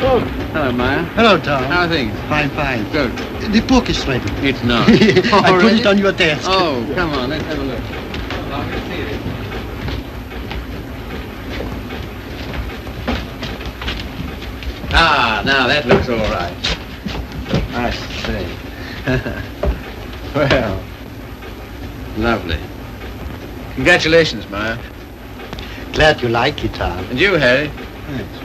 Oh, hello, Maya. Hello, Tom. How are things? Fine, fine. Good. The book is ready. It's not. I put it on your desk. Oh, come on, let's have a look. I'm going to see it. Ah, now that looks all right. I see. Well, lovely. Congratulations, Maya. Glad you like it, Tom. And you, Harry? Thanks.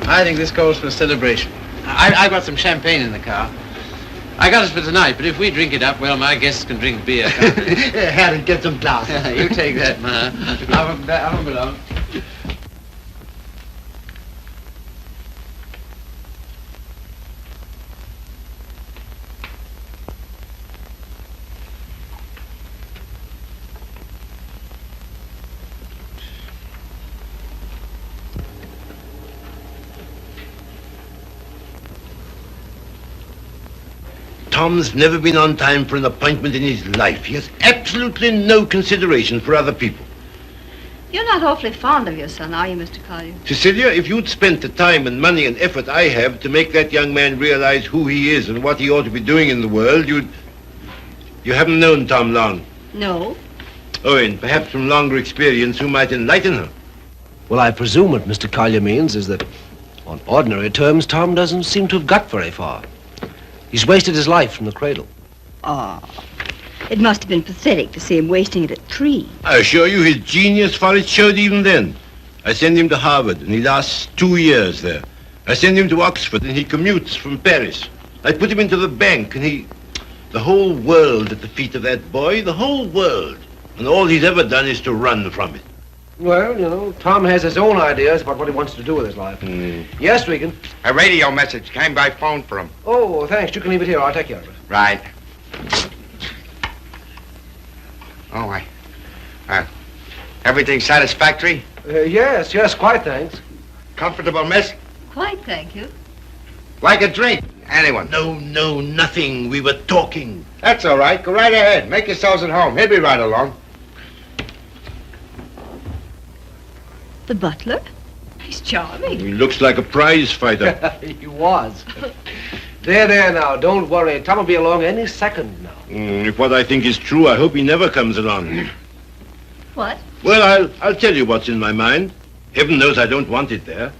I think this calls for a celebration. I've got some champagne in the car. I got it for tonight, but if we drink it up, well, my guests can drink beer, can't they? Harry, get some glasses. You take that, Maya. I won't be long. Tom's never been on time for an appointment in his life. He has absolutely no consideration for other people. You're not awfully fond of your son, are you, Mr. Collier? Cecelia, if you'd spent the time and money and effort I have to make that young man realize who he is and what he ought to be doing in the world, You haven't known Tom long. No. Oh, and perhaps from longer experience, who might enlighten her. Well, I presume what Mr. Collier means is that, on ordinary terms, Tom doesn't seem to have got very far. He's wasted his life from the cradle. Oh, it must have been pathetic to see him wasting it at 3. I assure you his genius for it showed even then. I send him to Harvard, and he lasts 2 years there. I send him to Oxford, and he commutes from Paris. I put him into the bank, and the whole world at the feet of that boy, the whole world. And all he's ever done is to run from it. Well, you know, Tom has his own ideas about what he wants to do with his life. Yes, Regan? A radio message came by phone for him. Oh, thanks. You can leave it here. I'll take care of it. Right. Oh, everything satisfactory? Yes, quite, thanks. Comfortable, miss? Quite, thank you. Like a drink? Anyone? No, nothing. We were talking. That's all right. Go right ahead. Make yourselves at home. He'll be right along. The butler? He's charming. He looks like a prize fighter. He was. There now. Don't worry. Tom will be along any second now. If what I think is true, I hope he never comes along. What? Well, I'll tell you what's in my mind. Heaven knows I don't want it there.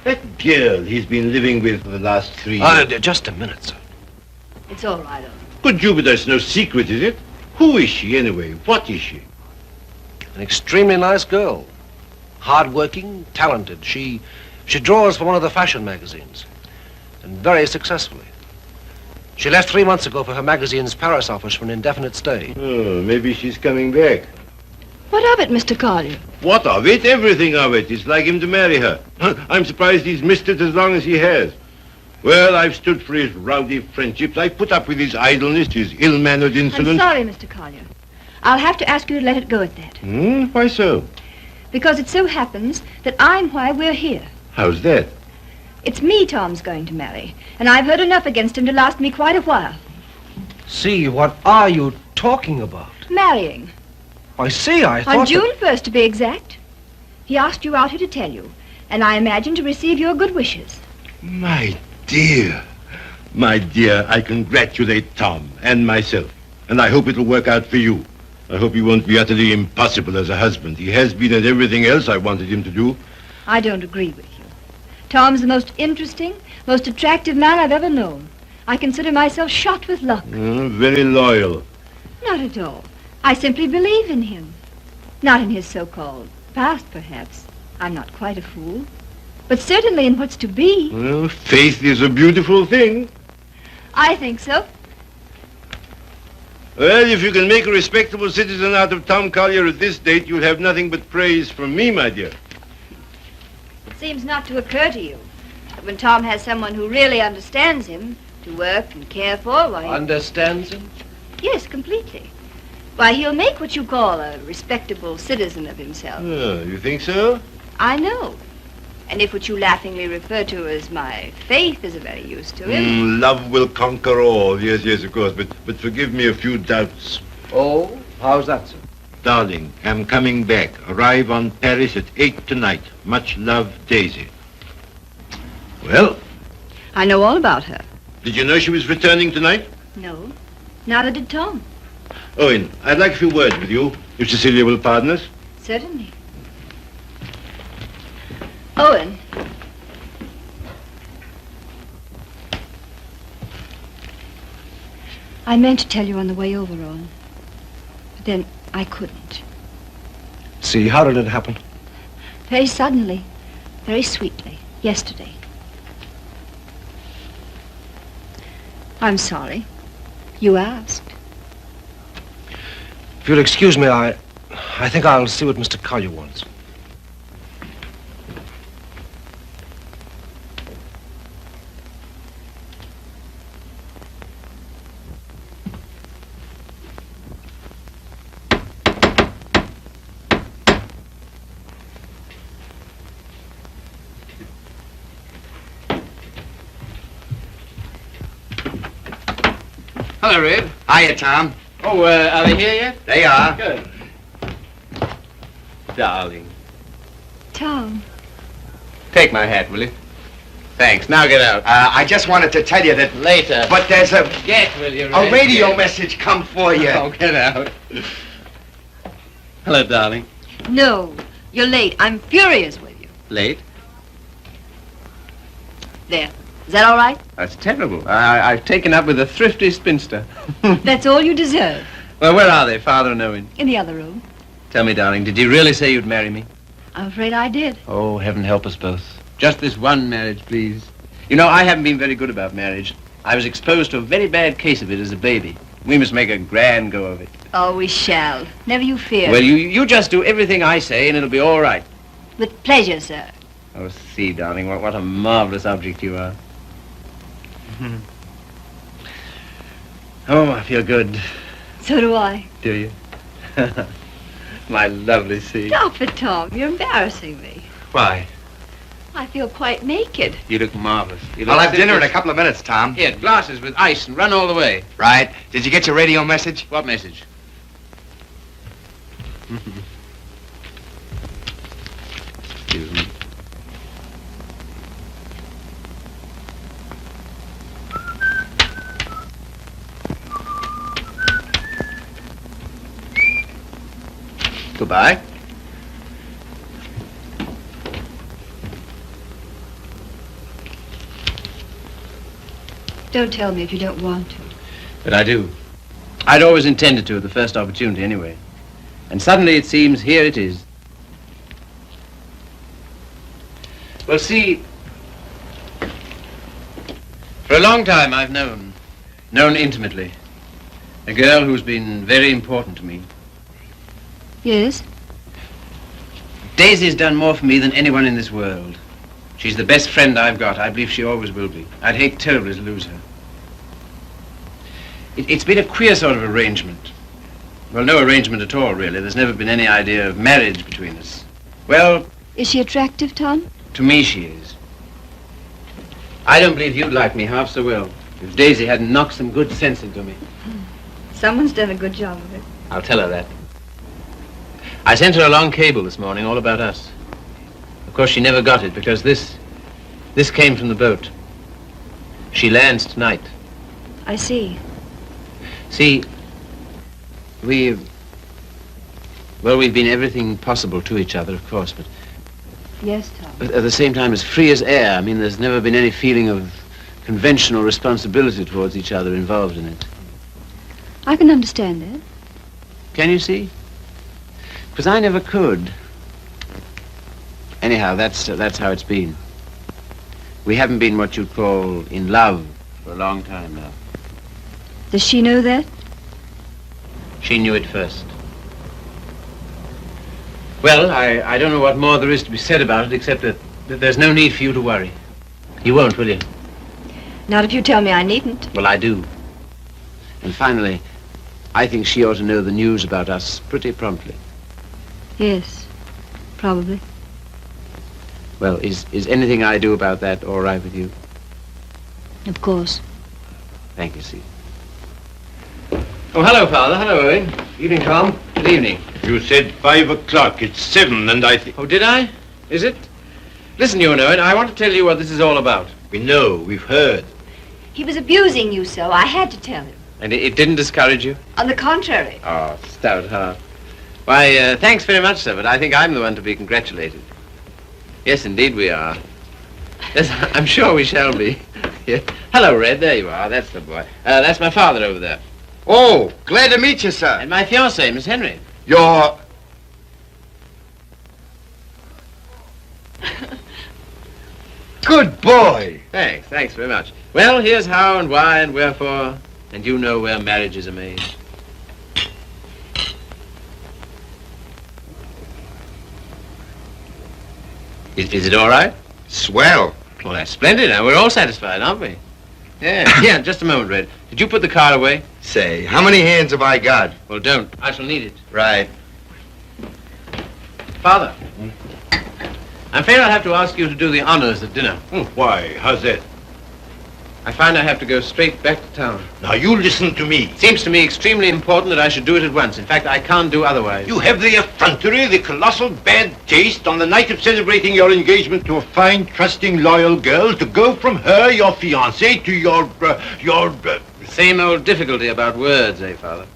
That girl he's been living with for the last 3 years. Just a minute, sir. It's all right, Good Jupiter, it's no secret, is it? Who is she, anyway? What is she? An extremely nice girl. Hard-working, talented. She draws for one of the fashion magazines. And very successfully. She left 3 months ago for her magazine's Paris office for an indefinite stay. Oh, maybe she's coming back. What of it, Mr. Collier? What of it? Everything of it. It's like him to marry her. I'm surprised he's missed it as long as he has. Well, I've stood for his rowdy friendships. I put up with his idleness, his ill-mannered insolence. I'm sorry, Mr. Collier. I'll have to ask you to let it go at that. Why so? Because it so happens that I'm why we're here. How's that? It's me Tom's going to marry, and I've heard enough against him to last me quite a while. See, what are you talking about? Marrying. I see, I thought... On June 1st, to be exact. He asked you out here to tell you, and I imagine to receive your good wishes. My dear, I congratulate Tom and myself, and I hope it'll work out for you. I hope he won't be utterly impossible as a husband. He has been at everything else I wanted him to do. I don't agree with you. Tom's the most interesting, most attractive man I've ever known. I consider myself shot with luck. Very loyal. Not at all. I simply believe in him. Not in his so-called past, perhaps. I'm not quite a fool. But certainly in what's to be. Well, faith is a beautiful thing. I think so. Well, if you can make a respectable citizen out of Tom Collier at this date, you'll have nothing but praise from me, my dear. It seems not to occur to you that when Tom has someone who really understands him to work and care for, why... Understands him? Yes, completely. Why, he'll make what you call a respectable citizen of himself. Oh, you think so? I know. And if what you laughingly refer to as my faith is of any use to him... Love will conquer all. Yes, of course. But forgive me a few doubts. Oh, how's that, sir? Darling, I'm coming back. Arrive on Paris at 8 tonight. Much love, Daisy. Well, I know all about her. did you know she was returning tonight? No, neither did Tom. Owen, I'd like a few words with you, if Cecelia will pardon us. Certainly. Owen. I meant to tell you on the way over, Owen. But then I couldn't. See, how did it happen? Very suddenly, very sweetly, yesterday. I'm sorry. You asked. If you'll excuse me, I think I'll see what Mr. Collier wants. Hello, Red. Hiya, Tom. Oh, are they here yet? They are. Good. Darling. Tom. Take my hat, will you? Thanks. Now get out. I just wanted to tell you that... Later. But there's a Get, will you, a Red? radio Get. message come for you. Oh, get out. Hello, darling. No, you're late. I'm furious with you. Late? There. Is that all right? That's terrible. I've taken up with a thrifty spinster. That's all you deserve. Well, where are they, Father and Owen? In the other room. Tell me, darling, did you really say you'd marry me? I'm afraid I did. Oh, heaven help us both. Just this one marriage, please. You know, I haven't been very good about marriage. I was exposed to a very bad case of it as a baby. We must make a grand go of it. Oh, we shall. Never you fear. Well, you just do everything I say and it'll be all right. With pleasure, sir. Oh, see, darling, what a marvelous object you are. Oh, I feel good. So do I. Do you? My lovely sea. Stop it, Tom. You're embarrassing me. Why? I feel quite naked. You look marvelous. I'll have dinner in a couple of minutes, Tom. Here, glasses with ice and run all the way. Right. Did you get your radio message? What message? Excuse me. Goodbye. Don't tell me if you don't want to. But I do. I'd always intended to at the first opportunity anyway. And suddenly it seems here it is. Well, see, for a long time I've known intimately, a girl who's been very important to me. Yes? Daisy's done more for me than anyone in this world. She's the best friend I've got. I believe she always will be. I'd hate terribly to lose her. It's been a queer sort of arrangement. Well, no arrangement at all, really. There's never been any idea of marriage between us. Well, Is she attractive, Tom? to me she is. I don't believe you'd like me half so well if Daisy hadn't knocked some good sense into me. Someone's done a good job of it. I'll tell her that. I sent her a long cable this morning all about us. Of course, she never got it because this came from the boat. She lands tonight. I see. See, we've been everything possible to each other, of course, Yes, Tom. but at the same time as free as air. I mean, there's never been any feeling of conventional responsibility towards each other involved in it. I can understand that. Can you see? Because I never could. Anyhow, that's how it's been. We haven't been what you'd call in love for a long time now. Does she know that? She knew it first. Well, I don't know what more there is to be said about it, except that there's no need for you to worry. You won't, will you? Not if you tell me I needn't. Well, I do. And finally, I think she ought to know the news about us pretty promptly. Yes, probably. Well, is anything I do about that all right with you? Of course. Thank you, Steve. Oh, hello, Father. Hello, Owen. Evening, Tom. Is Good evening. You said 5 o'clock. It's 7, and I think... Oh, did I? Is it? Listen, you know it. I want to tell you what this is all about. We know. We've heard. He was abusing you so. I had to tell him. And it didn't discourage you? On the contrary. Oh, stout heart. Why, thanks very much, sir, but I think I'm the one to be congratulated. Yes, indeed we are. Yes, I'm sure we shall be. Yeah. Hello, Red. There you are. That's the boy. That's my father over there. Oh, glad to meet you, sir. And my fiancée, Miss Henry. You're... Good boy. Thanks very much. Well, here's how and why and wherefore, and you know where marriages are made. Is it all right? Swell. Well, that's splendid. Now, we're all satisfied, aren't we? Yeah. Yeah, just a moment, Red. Did you put the card away? Say, how many hands have I got? Well, don't. I shall need it. Right. Father, I'm afraid I'll have to ask you to do the honors at dinner. Why? How's that? I find I have to go straight back to town. Now, you listen to me. It seems to me extremely important that I should do it at once. In fact, I can't do otherwise. You have the effrontery, the colossal bad taste on the night of celebrating your engagement to a fine, trusting, loyal girl to go from her, your fiancé, to your... The same old difficulty about words, eh, Father?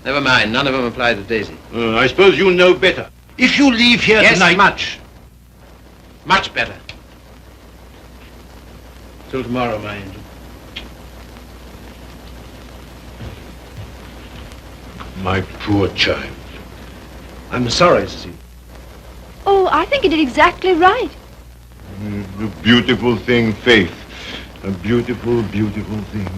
Never mind. None of them apply to Daisy. I suppose you know better. If you leave here tonight... Yes, much better. Till tomorrow, my angel. My poor child. I'm sorry, Cecelia. Oh, I think you did exactly right. A beautiful thing, Faith. A beautiful, beautiful thing.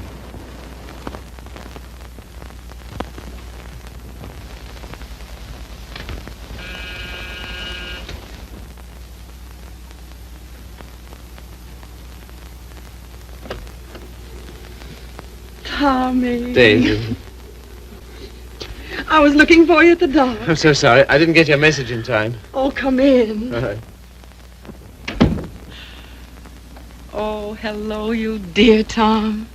Tommy. Daisy. I was looking for you at the door. I'm so sorry. I didn't get your message in time. Oh, come in. All right. Oh, hello, you dear Tom.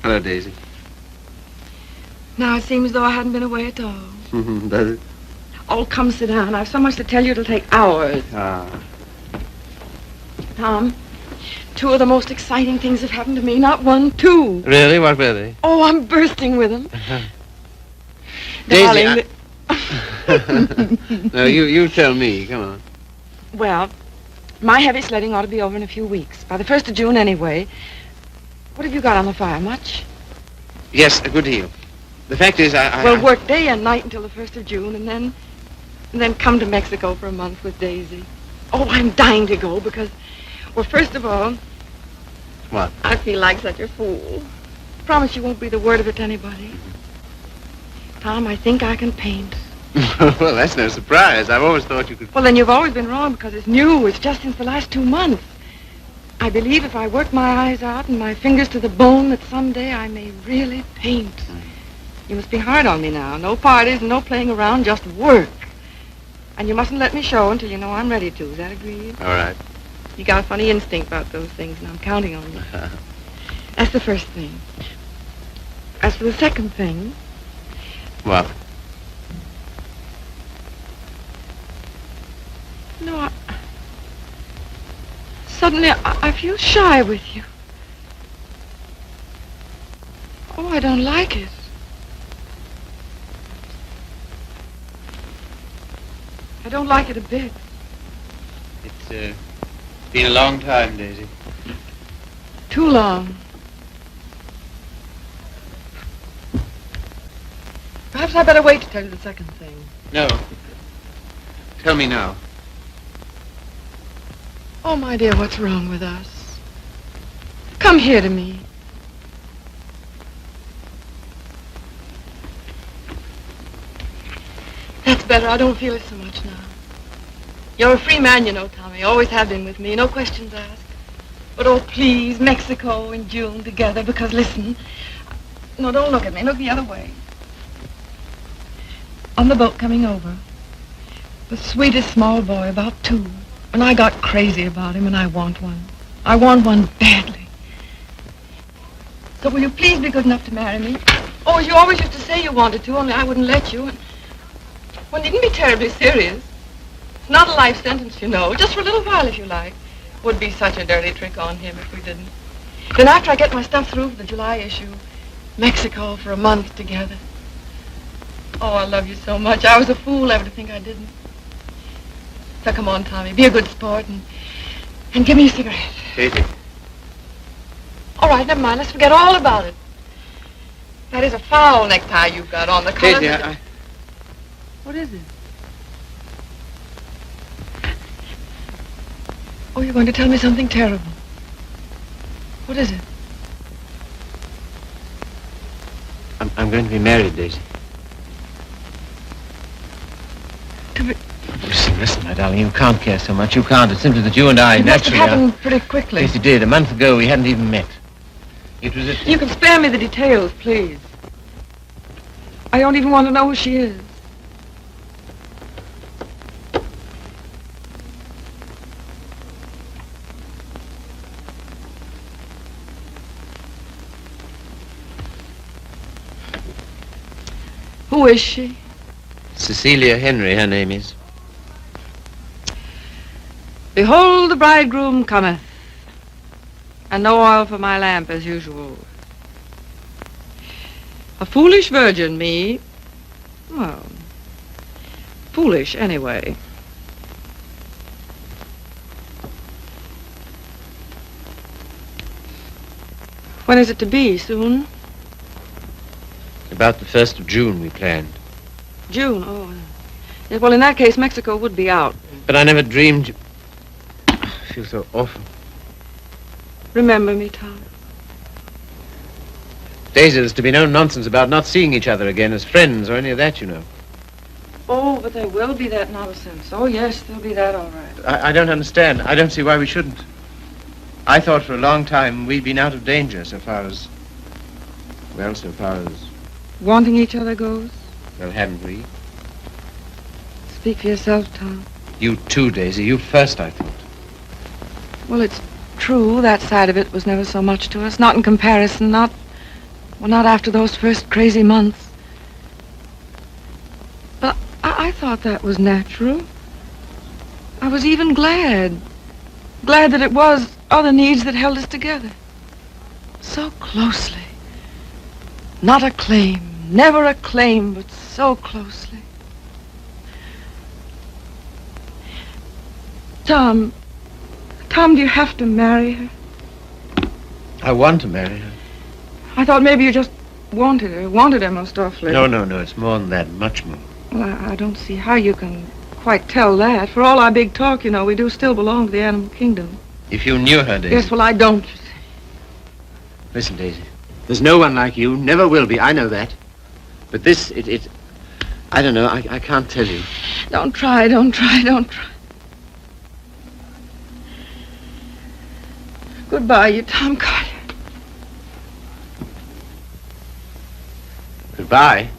Hello, Daisy. Now it seems as though I hadn't been away at all. Does it? Oh, come sit down. I have so much to tell you it'll take hours. Ah. Tom, two of the most exciting things have happened to me. Not one, two. Really? What were they? Oh, I'm bursting with them. Daisy, Darling, No, you tell me. Come on. well, my heavy sledding ought to be over in a few weeks. By the 1st of June, anyway. What have you got on the fire? Much? Yes, a good deal. The fact is, Well, work day and night until the 1st of June, and then come to Mexico for a month with Daisy. Oh, I'm dying to go because, well, first of all... What? I feel like such a fool. Promise you won't breathe a word of it to anybody. Tom, I think I can paint. Well, that's no surprise. I've always thought you could... Well, then you've always been wrong because it's new. It's just since the last 2 months. I believe if I work my eyes out and my fingers to the bone that someday I may really paint. You must be hard on me now. No parties and no playing around, just work. And you mustn't let me show until you know I'm ready to. Is that agreed? All right. You got a funny instinct about those things, and I'm counting on you. That's the first thing. As for the second thing... What? No, suddenly I feel shy with you. Oh, I don't like it. I don't like it a bit. It's been a long time, Daisy. Too long. Perhaps I better wait to tell you the second thing. No. Tell me now. Oh, my dear, what's wrong with us? Come here to me. That's better. I don't feel it so much now. You're a free man, you know, Tommy. Always have been with me. No questions asked. But, oh, please, Mexico in June together, because, listen. No, don't look at me. Look the other way. On the boat coming over, the sweetest small boy, about 2. And I got crazy about him, and I want one. I want one badly. So will you please be good enough to marry me? Oh, as you always used to say you wanted to, only I wouldn't let you. One needn't be terribly serious. It's not a life sentence, you know. Just for a little while, if you like. Would be such a dirty trick on him if we didn't. Then after I get my stuff through for the July issue, Mexico for a month together. Oh, I love you so much. I was a fool ever to think I didn't. So come on, Tommy, be a good sport and give me a cigarette. Daisy. All right, never mind. Let's forget all about it. That is a foul necktie you've got on. The color. Daisy, What is it? Oh, you're going to tell me something terrible. What is it? I'm going to be married, Daisy. To be... Listen, my darling, you can't care so much. You can't. It's simply that you and I It must have naturally happened pretty quickly. Yes, it did. A month ago, we hadn't even met. It was You can spare me the details, please. I don't even want to know who she is. Who is she? Cecelia Henry, her name is. Behold, the bridegroom cometh, and no oil for my lamp as usual. A foolish virgin, me. Well, foolish anyway. When is it to be? Soon? About the 1st of June, we planned. June, oh. Yeah, well, in that case, Mexico would be out. But I never dreamed... I feel so awful. Remember me, Tom. Daisy, there's to be no nonsense about not seeing each other again as friends or any of that, you know. Oh, but there will be that nonsense. Oh, yes, there'll be that, all right. I don't understand. I don't see why we shouldn't. I thought for a long time we'd been out of danger so far as... Well, so far as... Wanting each other goes? Well, haven't we? Speak for yourself, Tom. You too, Daisy. You first, I thought. Well, it's true. That side of it was never so much to us. Not in comparison. Not after those first crazy months. But I thought that was natural. I was even glad. Glad that it was other needs that held us together. So closely. Not a claim. Never a claim, but so closely. Tom, do you have to marry her? I want to marry her. I thought maybe you just wanted her most awfully. No, it's more than that, much more. Well, I don't see how you can quite tell that. For all our big talk, you know, we do still belong to the animal kingdom. If you knew her, Daisy... Yes, well, I don't, you see. Listen, Daisy, there's no one like you, never will be, I know that. But this, I don't know, I can't tell you. Don't try. Goodbye, you Tom Collier. Goodbye.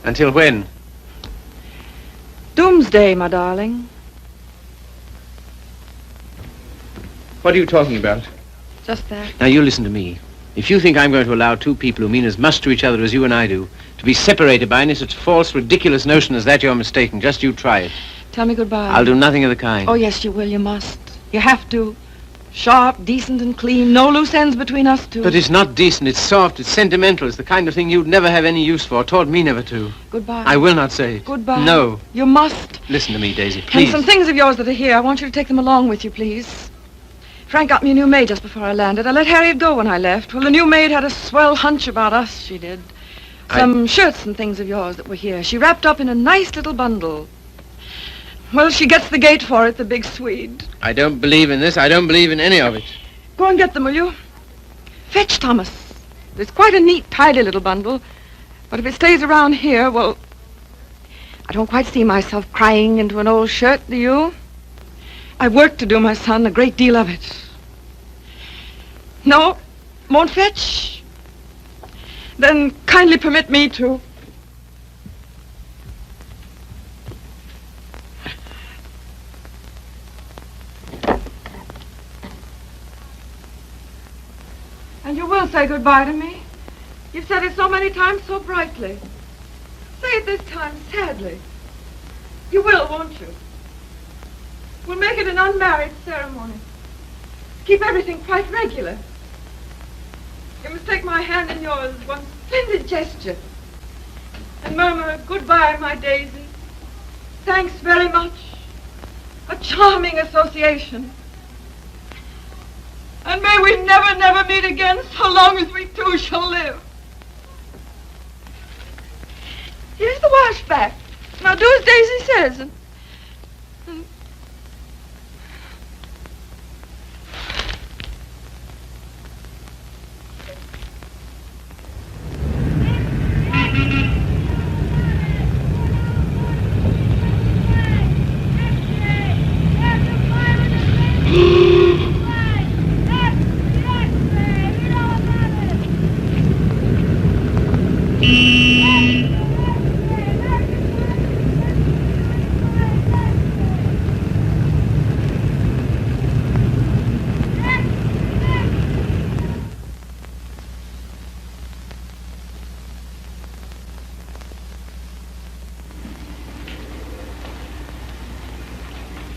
Until when? Doomsday, my darling. What are you talking about? Just that. Now, you listen to me. If you think I'm going to allow two people who mean as much to each other as you and I do to be separated by any such false, ridiculous notion as that, you're mistaken. Just you try it. Tell me goodbye. I'll do nothing of the kind. Oh, yes, you will. You must. You have to. Sharp, decent, and clean. No loose ends between us two. But it's not decent. It's soft. It's sentimental. It's the kind of thing you'd never have any use for. Taught me never to. Goodbye. I will not say it. Goodbye. No. You must. Listen to me, Daisy, please. And some things of yours that are here, I want you to take them along with you, please. Frank got me a new maid just before I landed. I let Harriet go when I left. Well, the new maid had a swell hunch about us, she did. Some shirts and things of yours that were here. She wrapped up in a nice little bundle. Well, she gets the gate for it, the big Swede. I don't believe in this. I don't believe in any of it. Go and get them, will you? Fetch Thomas. It's quite a neat, tidy little bundle. But if it stays around here, well, I don't quite see myself crying into an old shirt, do you? I've work to do, my son, a great deal of it. No? Won't fetch? Then kindly permit me to. And you will say goodbye to me? You've said it so many times so brightly. Say it this time sadly. You will, won't you? We'll make it an unmarried ceremony. Keep everything quite regular. You must take my hand in yours, one splendid gesture, and murmur, "Goodbye, my Daisy. Thanks very much. A charming association. And may we never, never meet again so long as we two shall live." Here's the washback. Now do as Daisy says. And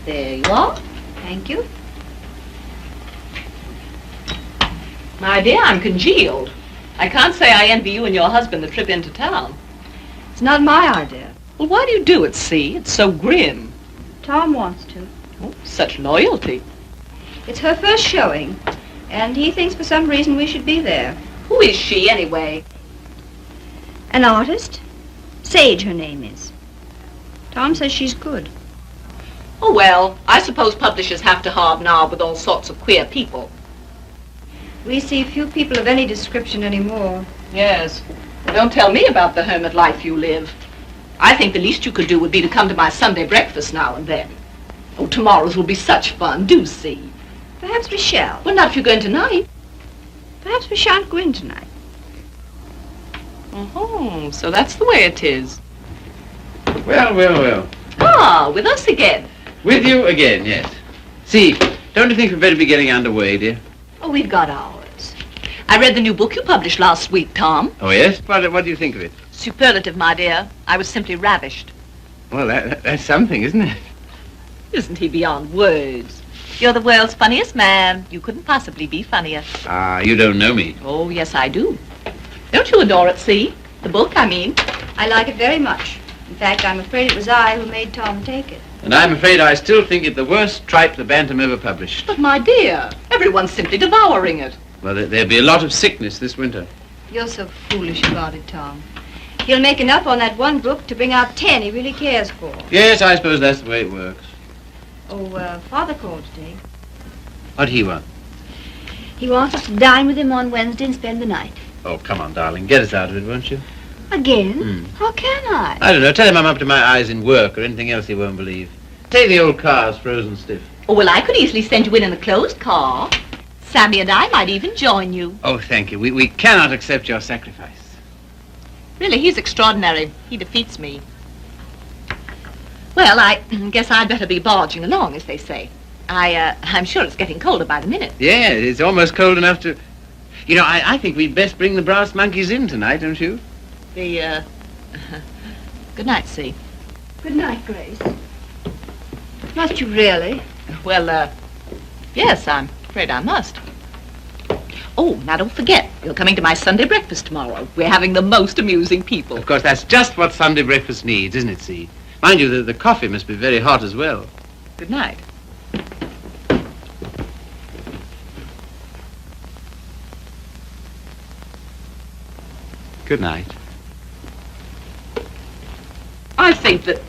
there you are. Thank you. My dear, I'm congealed. I can't say I envy you and your husband the trip into town. It's not my idea. Well, why do you do it, see? It's so grim. Tom wants to. Oh, such loyalty. It's her first showing, and he thinks for some reason we should be there. Who is she, anyway? An artist? Sage, her name is. Tom says she's good. Oh, well, I suppose publishers have to hobnob with all sorts of queer people. We see few people of any description anymore. Yes. Don't tell me about the hermit life you live. I think the least you could do would be to come to my Sunday breakfast now and then. Oh, tomorrow's will be such fun. Do see. Perhaps we shall. Well, not if you're going tonight. Perhaps we shan't go in tonight. Oh, so that's the way it is. Well, well, well. Ah, with us again. With you again, yes. See, don't you think we'd better be getting underway, dear? Oh, we've got ours. I read the new book you published last week, Tom. Oh, yes? What do you think of it? Superlative, my dear. I was simply ravished. Well, that's something, isn't it? Isn't he beyond words? You're the world's funniest man. You couldn't possibly be funnier. Ah, you don't know me. Oh, yes, I do. Don't you adore it, see? The book, I mean. I like it very much. In fact, I'm afraid it was I who made Tom take it. And I'm afraid I still think it the worst tripe the Bantam ever published. But, my dear, everyone's simply devouring it. Well, there'll be a lot of sickness this winter. You're so foolish about it, Tom. He'll make enough on that one book to bring out 10 he really cares for. Yes, I suppose that's the way it works. Oh, Father called today. What'd he want? He wants us to dine with him on Wednesday and spend the night. Oh, come on, darling. Get us out of it, won't you? Again? How can I? I don't know. Tell him I'm up to my eyes in work or anything else he won't believe. Say the old car's frozen stiff. Oh, well, I could easily send you in a closed car. Sammy and I might even join you. Oh, thank you. We cannot accept your sacrifice. Really, he's extraordinary. He defeats me. Well, I guess I'd better be barging along, as they say. I'm sure it's getting colder by the minute. Yeah, it's almost cold enough to... You know, I think we'd best bring the brass monkeys in tonight, don't you? Good night, See. Good night, Grace. Must you really? Well, yes, I'm afraid I must. Oh, now don't forget, you're coming to my Sunday breakfast tomorrow. We're having the most amusing people. Of course, that's just what Sunday breakfast needs, isn't it, See? Mind you, the coffee must be very hot as well. Good night. Good night. I think that...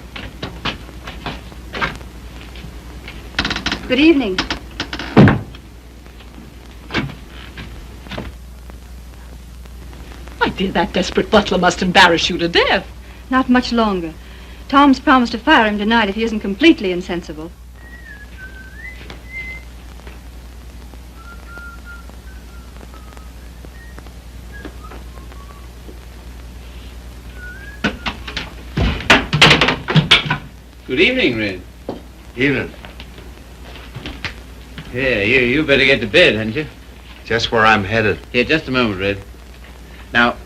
Good evening. My dear, that desperate butler must embarrass you to death. Not much longer. Tom's promised to fire him tonight if he isn't completely insensible. Good evening, Red. Evening. Yeah, you better get to bed, hadn't you? Just where I'm headed. Here, just a moment, Red. Now,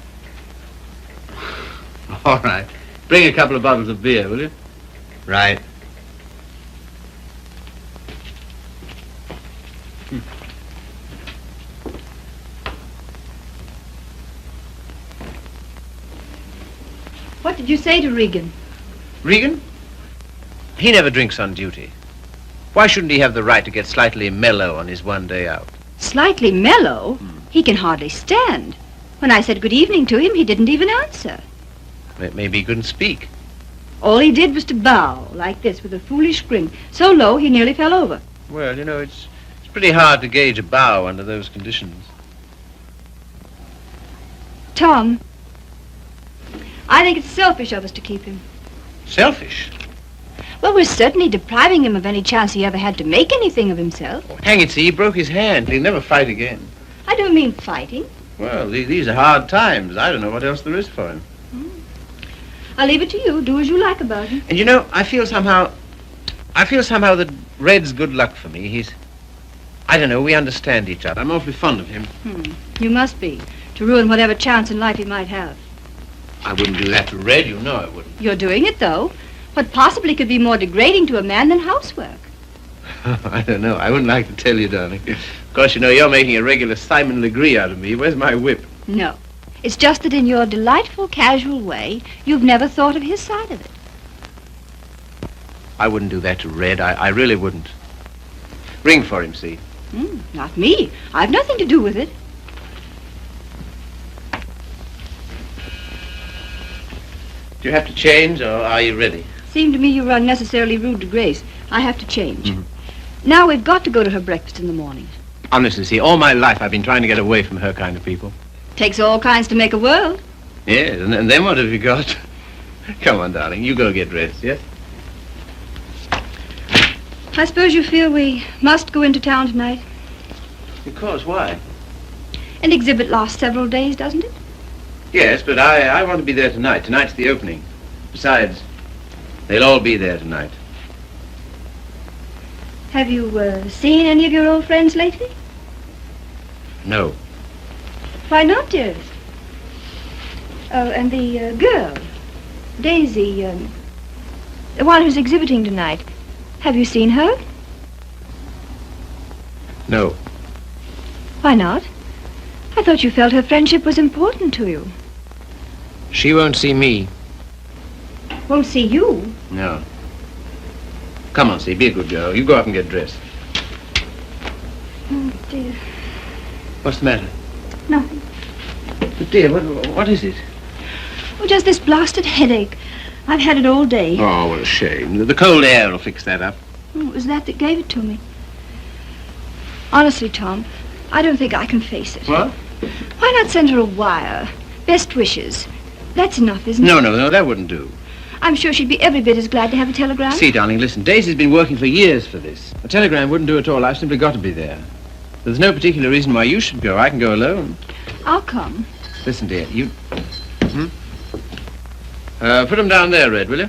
all right. Bring a couple of bottles of beer, will you? Right. What did you say to Regan? Regan? He never drinks on duty. Why shouldn't he have the right to get slightly mellow on his one day out? Slightly mellow? He can hardly stand. When I said good evening to him, he didn't even answer. Maybe he couldn't speak. All he did was to bow, like this, with a foolish grin, so low he nearly fell over. Well, you know, it's pretty hard to gauge a bow under those conditions. Tom, I think it's selfish of us to keep him. Selfish? Well, we're certainly depriving him of any chance he ever had to make anything of himself. Oh, hang it, see, he broke his hand. He'll never fight again. I don't mean fighting. Well, these are hard times. I don't know what else there is for him. I'll leave it to you. Do as you like about him. And you know, I feel somehow that Red's good luck for me. I don't know, we understand each other. I'm awfully fond of him. You must be, to ruin whatever chance in life he might have. I wouldn't do that to Red, you know I wouldn't. You're doing it, though. What possibly could be more degrading to a man than housework? I don't know. I wouldn't like to tell you, darling. Of course, you know, you're making a regular Simon Legree out of me. Where's my whip? No. It's just that in your delightful, casual way, you've never thought of his side of it. I wouldn't do that to Red. I really wouldn't. Ring for him, see? Not me. I've nothing to do with it. Do you have to change, or are you ready? Seemed to me you were unnecessarily rude to Grace. I have to change. Now we've got to go to her breakfast in the morning. Honestly, see, all my life I've been trying to get away from her kind of people. Takes all kinds to make a world. Yes, and then what have you got? Come on, darling, you go get dressed, yes? I suppose you feel we must go into town tonight. Of course, why? An exhibit lasts several days, doesn't it? Yes, but I want to be there tonight. Tonight's the opening. Besides, they'll all be there tonight. Have you seen any of your old friends lately? No. Why not, dearest? Oh, and the girl, Daisy, the one who's exhibiting tonight. Have you seen her? No. Why not? I thought you felt her friendship was important to you. She won't see me. Won't see you? No. Come on, see, be a good girl. You go up and get dressed. Oh, dear. What's the matter? Nothing. But dear, what is it? Oh, just this blasted headache. I've had it all day. Oh, what a shame. The cold air will fix that up. It was that gave it to me. Honestly, Tom, I don't think I can face it. What? Why not send her a wire? Best wishes. That's enough, isn't it? No, that wouldn't do. I'm sure she'd be every bit as glad to have a telegram. See, darling, listen, Daisy's been working for years for this. A telegram wouldn't do at all. I've simply got to be there. There's no particular reason why you should go. I can go alone. I'll come. Listen, dear, you... put them down there, Red, will you?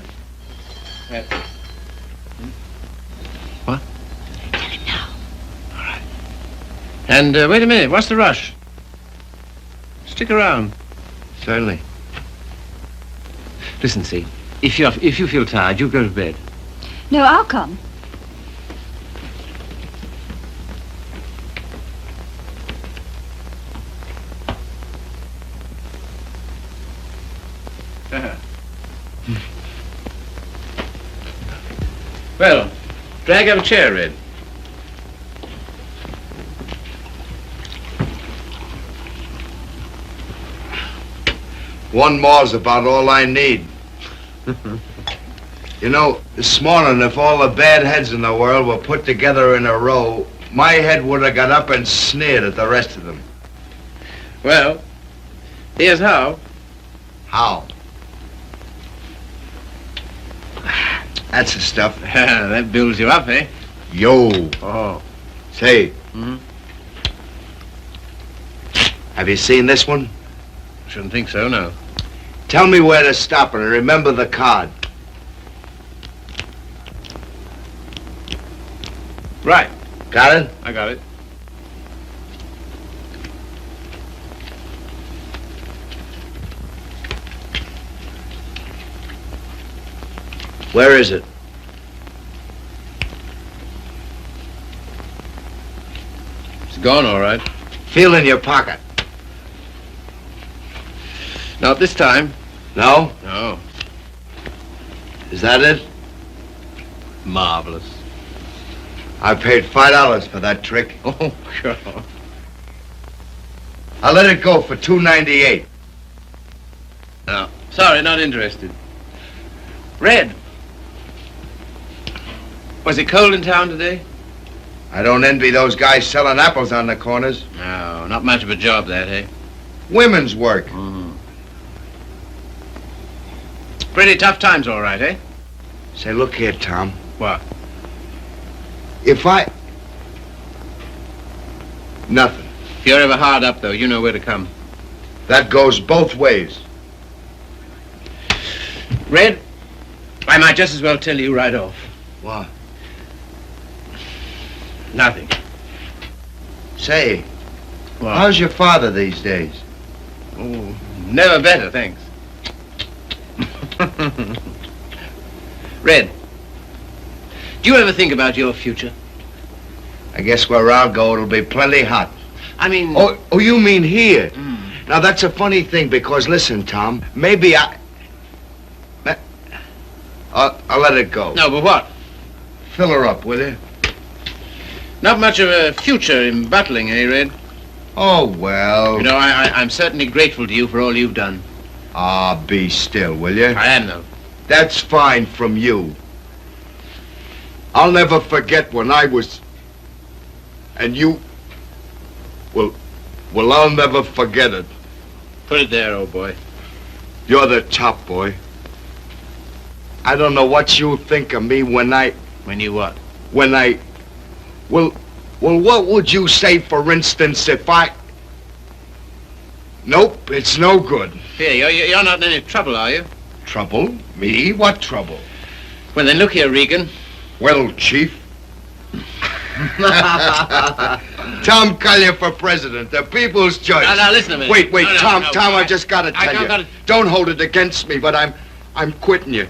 What? Tell him now. All right. And wait a minute. What's the rush? Stick around. Certainly. Listen, see, if you feel tired, you go to bed. No, I'll come. Well, drag up a chair, Red. One more's about all I need. You know, this morning, if all the bad heads in the world were put together in a row, my head would have got up and sneered at the rest of them. Well, here's how. How? That's the stuff. That builds you up, eh? Yo. Oh. Say. Have you seen this one? Shouldn't think so, no. Tell me where to stop and remember the card. Right. Got it? I got it. Where is it? It's gone, all right. Feel in your pocket. Not this time. No? No. Is that it? Marvelous. I paid $5 for that trick. Oh, sure. I'll let it go for $2.98. No. Sorry, not interested. Red. Was it cold in town today? I don't envy those guys selling apples on the corners. No, not much of a job, that, eh? Women's work. Pretty tough times, all right, eh? Say, look here, Tom. What? If I... Nothing. If you're ever hard up, though, you know where to come. That goes both ways. Red, I might just as well tell you right off. What? Nothing. Say, What? how's your father these days? Oh, never better, thanks. Red, do you ever think about your future? I guess where I'll go, it'll be plenty hot. I mean... Oh, you mean here? Now, that's a funny thing, because listen, Tom, maybe I'll let it go. No, but what? Fill her up, will you? Not much of a future in battling, eh, Red? Oh, well. You know, I'm certainly grateful to you for all you've done. Ah, be still, will you? I am, though. That's fine from you. I'll never forget when I was... And you... Well, I'll never forget it. Put it there, old boy. You're the top, boy. I don't know what you think of me when I... When you what? When I... Well, what would you say, for instance, if I... Nope, it's no good. Here, you're not in any trouble, are you? Trouble? Me? What trouble? Well, then look here, Regan. Well, Chief. Tom Collier for president, the people's choice. Now, listen a minute. Wait, No, Tom, no, I just gotta tell you. gotta- Don't hold it against me, but I'm quitting you.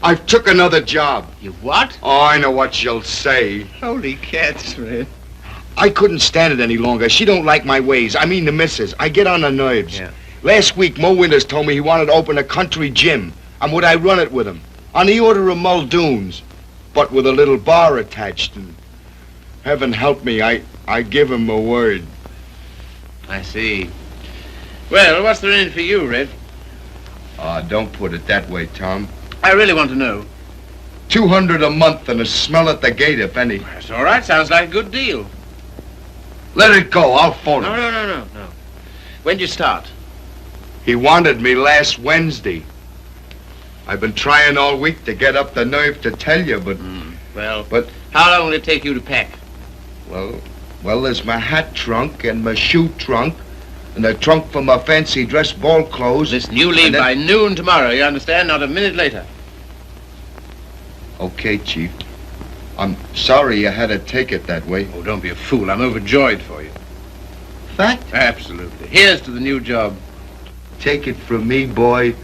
I've took another job. You what? Oh, I know what you'll say. Holy cats, Red. I couldn't stand it any longer. She don't like my ways. I mean the missus. I get on her nerves. Yeah. Last week, Mo Winters told me he wanted to open a country gym. And would I run it with him? On the order of Muldoon's. But with a little bar attached. And heaven help me, I give him a word. I see. Well, what's there in it for you, Red? Don't put it that way, Tom. I really want to know. $200 a month and a smell at the gate, if any. That's all right. Sounds like a good deal. Let it go. I'll phone him. No. When'd you start? He wanted me last Wednesday. I've been trying all week to get up the nerve to tell you, but... Well, But... how long will it take you to pack? Well, there's my hat trunk and my shoe trunk and a trunk for my fancy dress ball clothes. Listen, you leave and then- by noon tomorrow, you understand? Not a minute later. Okay, Chief. I'm sorry you had to take it that way. Oh, don't be a fool. I'm overjoyed for you. Fact? Absolutely. Here's to the new job. Take it from me, boy.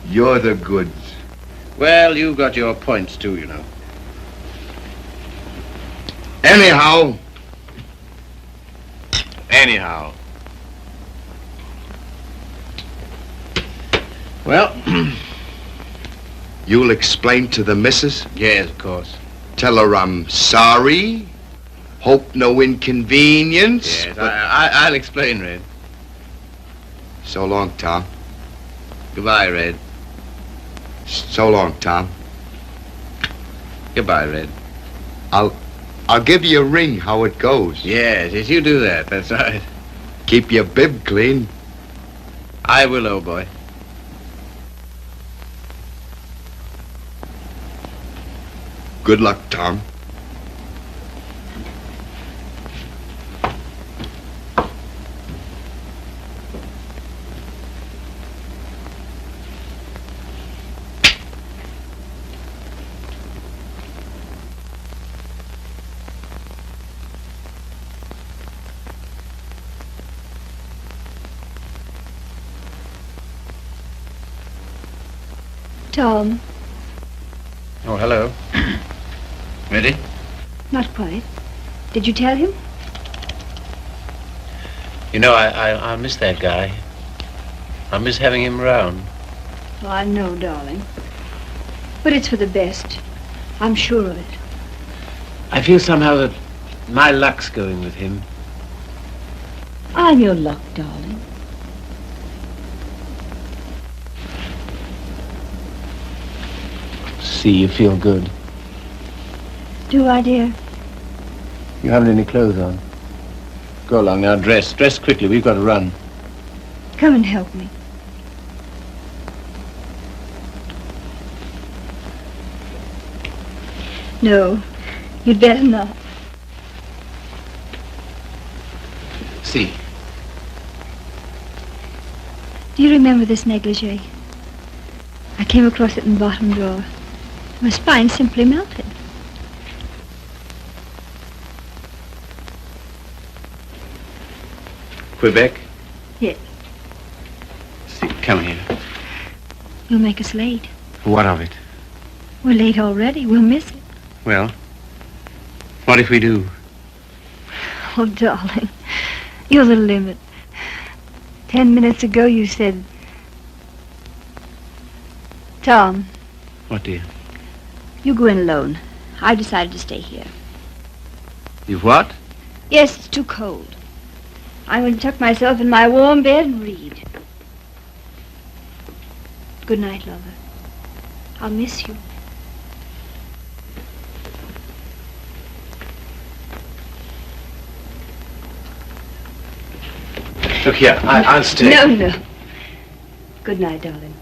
You're the goods. Well, you've got your points, too, you know. Anyhow, Well, you'll explain to the missus? yes, of course. Tell her I'm sorry. Hope no inconvenience. Yes, but- I'll explain, Red. So long, Tom. Goodbye, Red. So long, Tom. Goodbye, Red. I'll give you a ring how it goes. Yes, you do that. That's right. Keep your bib clean. I will, old boy. Good luck, Tom. Tom, hello. Ready? Not quite. Did you tell him? You know, I miss that guy. I miss having him around. Oh, I know, darling. But it's for the best. I'm sure of it. I feel somehow that my luck's going with him. I'm your luck, darling. See, you feel good. Do I, dear? You haven't any clothes on. Go along now, dress. Dress quickly, we've got to run. Come and help me. No, you'd better not. See. Do you remember this negligee? I came across it in the bottom drawer. My spine simply melted. Quebec? Yes. See, come here. You'll make us late. What of it? We're late already. We'll miss it. Well, what if we do? Oh, darling, you're the limit. 10 minutes ago you said... Tom, What, dear? you go in alone. I've decided to stay here. You've what? Yes, it's too cold. I'm going to tuck myself in my warm bed and read. Good night, lover. I'll miss you. Look here, I'll stay. No. Good night, darling.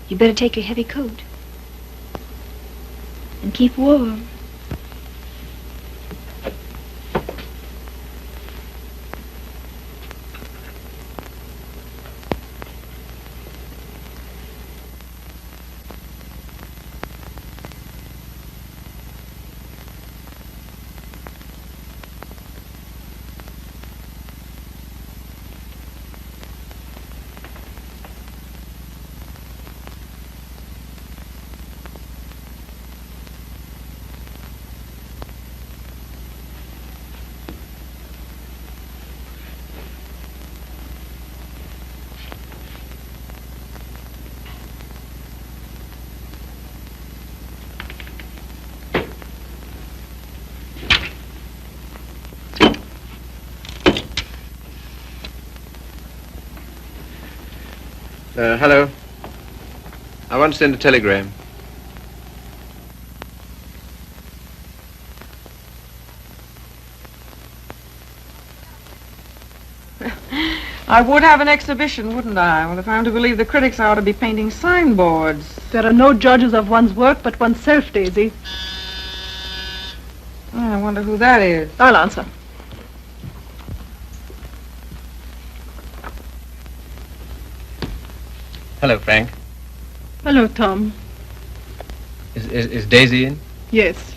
You better take your heavy coat. And keep warm. Hello. I want to send a telegram. I would have an exhibition, wouldn't I? Well, if I'm to believe the critics, I ought to be painting signboards. There are no judges of one's work but oneself, Daisy. I wonder who that is. I'll answer. Hello, Frank. Hello, Tom. Is Daisy in? Yes.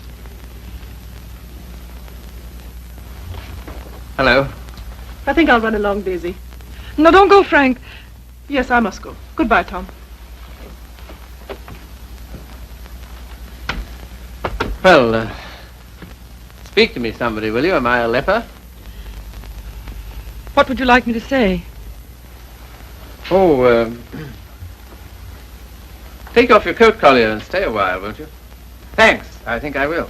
Hello. I think I'll run along, Daisy. No, don't go, Frank. Yes, I must go. Goodbye, Tom. Well, speak to me, somebody, will you? Am I a leper? What would you like me to say? Oh, take off your coat, Collier, and stay a while, won't you? Thanks. I think I will.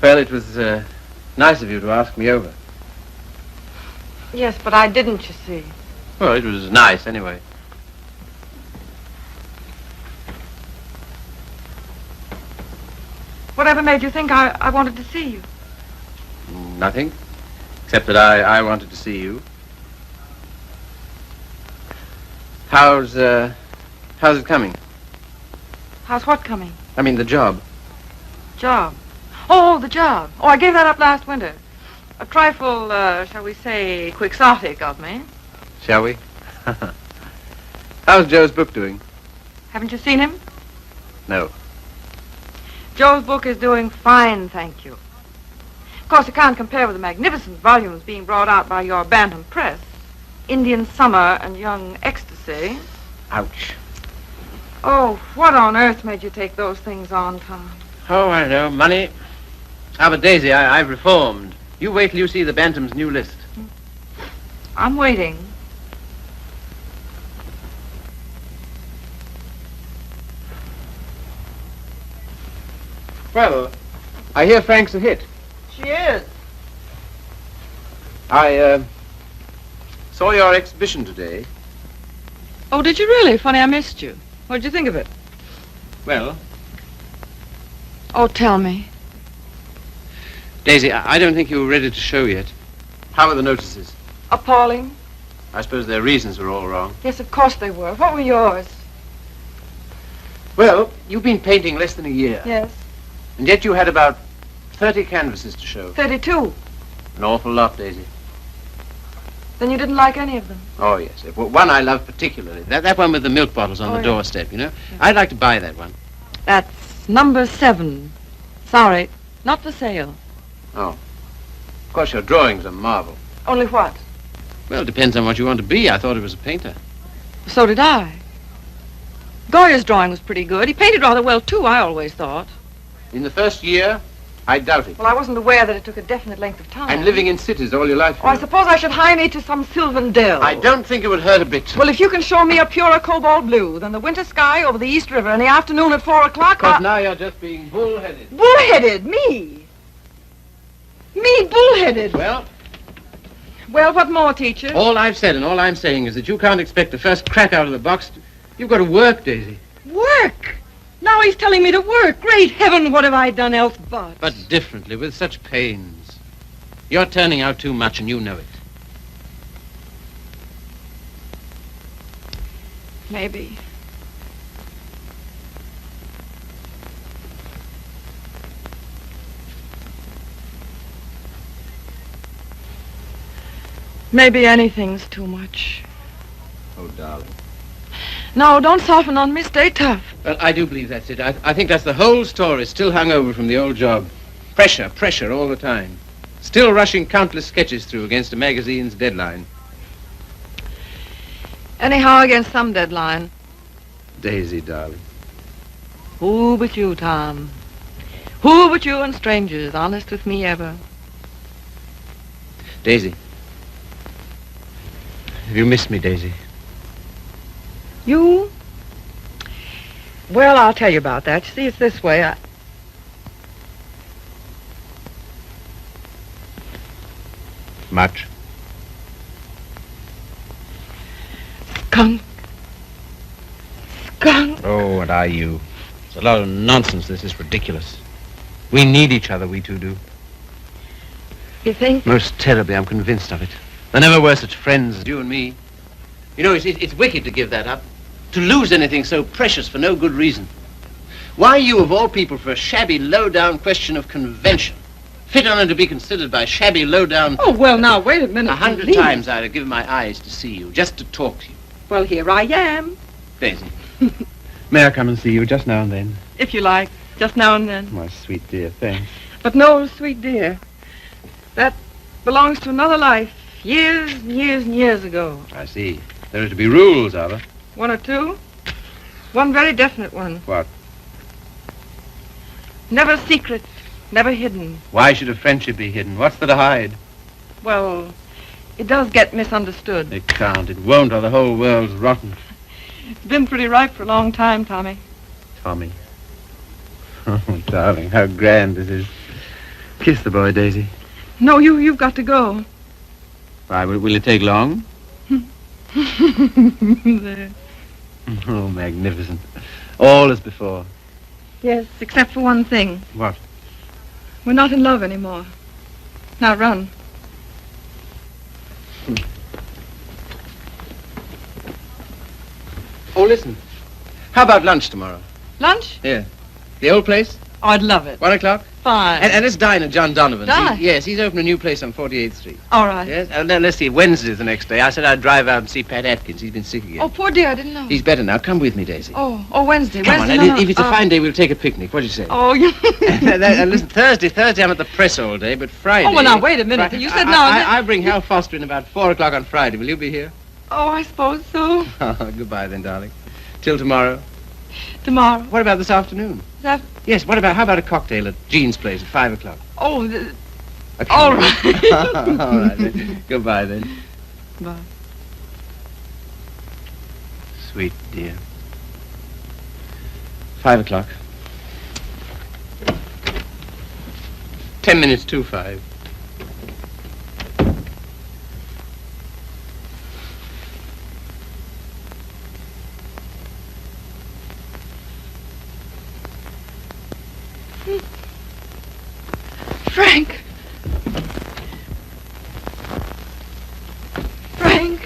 Well, it was nice of you to ask me over. Yes, but I didn't, you see. Well, it was nice, anyway. Whatever made you think I wanted to see you? Nothing, except that I wanted to see you. How's it coming? How's what coming? I mean, the job. Job. Oh, the job. Oh, I gave that up last winter. A trifle, shall we say, quixotic of me. Shall we? How's Joe's book doing? Haven't you seen him? No. Joe's book is doing fine, thank you. Of course, it can't compare with the magnificent volumes being brought out by your Bantam Press. Indian Summer and Young Ecstasy. Ouch. Oh, what on earth made you take those things on, Tom? Oh, I know. Money. Ah, but Daisy, I've reformed. You wait till you see the Bantam's new list. I'm waiting. Well, I hear Frank's a hit. She is. I saw your exhibition today. Oh, did you really? Funny, I missed you. What did you think of it? Well, Oh, tell me. Daisy, I don't think you were ready to show yet. How are the notices? Appalling. I suppose their reasons were all wrong. Yes, of course they were. What were yours? Well, you've been painting less than a year. Yes. And yet you had about 30 canvases to show. 32. An awful lot, Daisy. Then you didn't like any of them? Oh, yes. Well, one I love particularly. That one with the milk bottles on the doorstep, you know? Yeah. I'd like to buy that one. That's number 7. Sorry, not for sale. Oh. Of course, your drawing's a marvel. Only what? Well, it depends on what you want to be. I thought it was a painter. So did I. Goya's drawing was pretty good. He painted rather well, too, I always thought. In the first year, I doubt it. Well, I wasn't aware that it took a definite length of time. And living in cities all your life. Oh, I suppose I should hire me to some sylvan dell. I don't think it would hurt a bit. Well, if you can show me a purer cobalt blue than the winter sky over the East River in the afternoon at 4 o'clock... But now you're just being bullheaded. Bullheaded? Me? Me bullheaded? Well, what more, teacher? all I've said and all I'm saying is that you can't expect the first crack out of the box. You've got to work, Daisy. Work? Now he's telling me to work. Great heaven, what have I done else but? But differently, with such pains. You're turning out too much and you know it. Maybe. Maybe anything's too much. Oh, darling. No, don't soften on me. Stay tough. Well, I do believe that's it. I think that's the whole story, still hung over from the old job. Pressure all the time. Still rushing countless sketches through against a magazine's deadline. Anyhow, against some deadline. Daisy, darling. Who but you, Tom? Who but you and strangers, honest with me ever? Daisy. Have you missed me, Daisy? You? Well, I'll tell you about that. You see, it's this way. Much. Skunk. Oh, what are you? It's a lot of nonsense. This is ridiculous. We need each other, we two do. You think? Most terribly, I'm convinced of it. There never were such friends as you and me. You know, it's wicked to give that up. To lose anything so precious for no good reason. Why you, of all people, for a shabby, low-down question of convention? Fit on to be considered by shabby, low-down... Oh, well, now, wait a minute. 100 times I'd have given my eyes to see you, just to talk to you. Well, here I am. Daisy, may I come and see you just now and then? If you like, just now and then. My sweet dear, thanks. But no, sweet dear. That belongs to another life. Years and years and years ago. I see. There are to be rules, are there? 1 or 2. One very definite one. What? Never secret, never hidden. Why should a friendship be hidden? What's there to hide? Well, it does get misunderstood. It can't. It won't, or the whole world's rotten. It's been pretty ripe for a long time, Tommy. Tommy. Oh, darling, how grand this is. Kiss the boy, Daisy. No, you've got to go. Why, will it take long? There. Oh, magnificent. All as before. Yes, except for one thing. What? We're not in love anymore. Now run. Oh, listen. How about lunch tomorrow? Lunch? Yeah. The old place? Oh, I'd love it. 1 o'clock? Fine. And let's dine at John Donovan's. Dine? Yes, he's opened a new place on 48th Street. All right. Yes? And then let's see, Wednesday's the next day. I said I'd drive out and see Pat Atkins. He's been sick again. Oh, poor dear, I didn't know. He's better now. Come with me, Daisy. Oh, Wednesday. Come Wednesday, on, no, if it's a fine day, we'll take a picnic. What do you say? Oh, you... And listen, Thursday I'm at the press all day, but Friday... Oh, well, now, wait a minute. You said no. I bring Hal Foster in about 4 o'clock on Friday. Will you be here? Oh, I suppose so. Goodbye then, darling. Till tomorrow. Tomorrow. What about this afternoon? That... Yes, how about a cocktail at Jean's place at 5 o'clock? Oh, Okay. all right. All right then. Goodbye then. Bye. Sweet dear. 5 o'clock. 10 minutes to 5. Frank. Frank.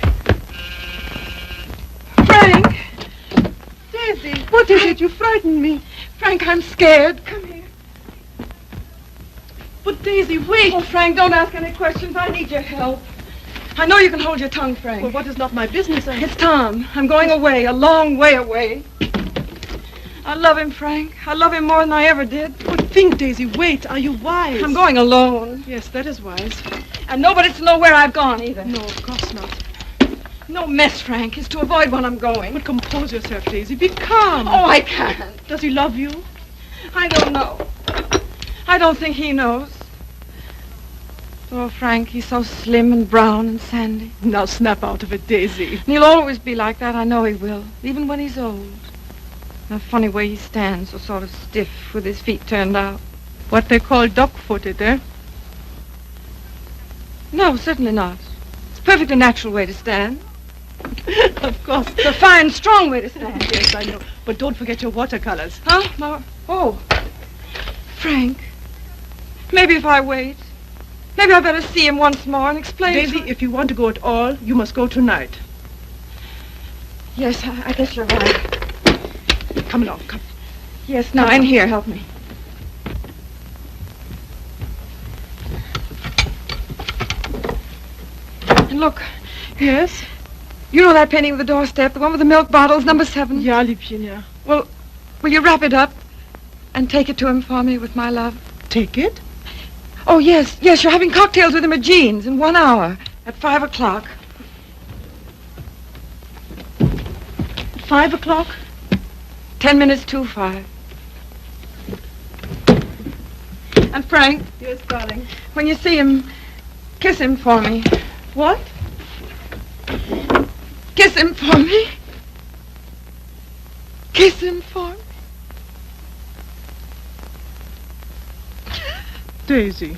Frank. Daisy, what is it? You frightened me. Frank, I'm scared. Come here. But Daisy, wait. Oh, Frank, don't ask any questions. I need your help. I know you can hold your tongue, Frank. Well, what is not my business? It's Tom. I'm going away, a long way away. I love him, Frank. I love him more than I ever did. But think, Daisy, wait. Are you wise? I'm going alone. Yes, that is wise. And nobody's to know where I've gone, either. No, of course not. No mess, Frank. It's to avoid when I'm going. But compose yourself, Daisy. Be calm. Oh, I can't. Does he love you? I don't know. I don't think he knows. Oh, Frank, he's so slim and brown and sandy. Now snap out of it, Daisy. And he'll always be like that. I know he will, even when he's old. The funny way he stands, so sort of stiff with his feet turned out. What they call duck-footed, eh? No, certainly not. It's a perfectly natural way to stand. Of course. It's a fine, strong way to stand. Yes, I know. But don't forget your watercolors. Huh? No. Oh. Frank, maybe if I wait, maybe I better see him once more and explain Daisy, if you want to go at all, you must go tonight. Yes, I guess you're right. Come along, come. Yes, now, in here, help me. And look, Yes? you know that painting of the doorstep, the one with the milk bottles, number 7? Ja, Liebchen, ja. Well, will you wrap it up and take it to him for me with my love? Take it? Oh, yes, you're having cocktails with him at Jean's in 1 hour at 5 o'clock. 5 o'clock? 10 minutes to 5. And Frank, Yes, darling. when you see him, kiss him for me. What? Kiss him for me. Kiss him for me. Daisy.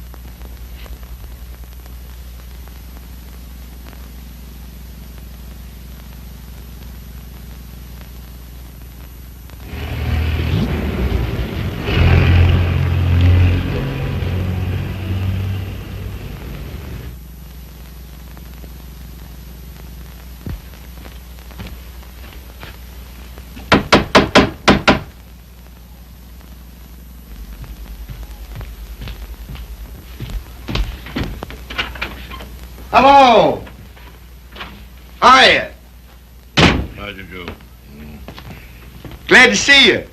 Hello. Hiya. How do you do? Glad to see you.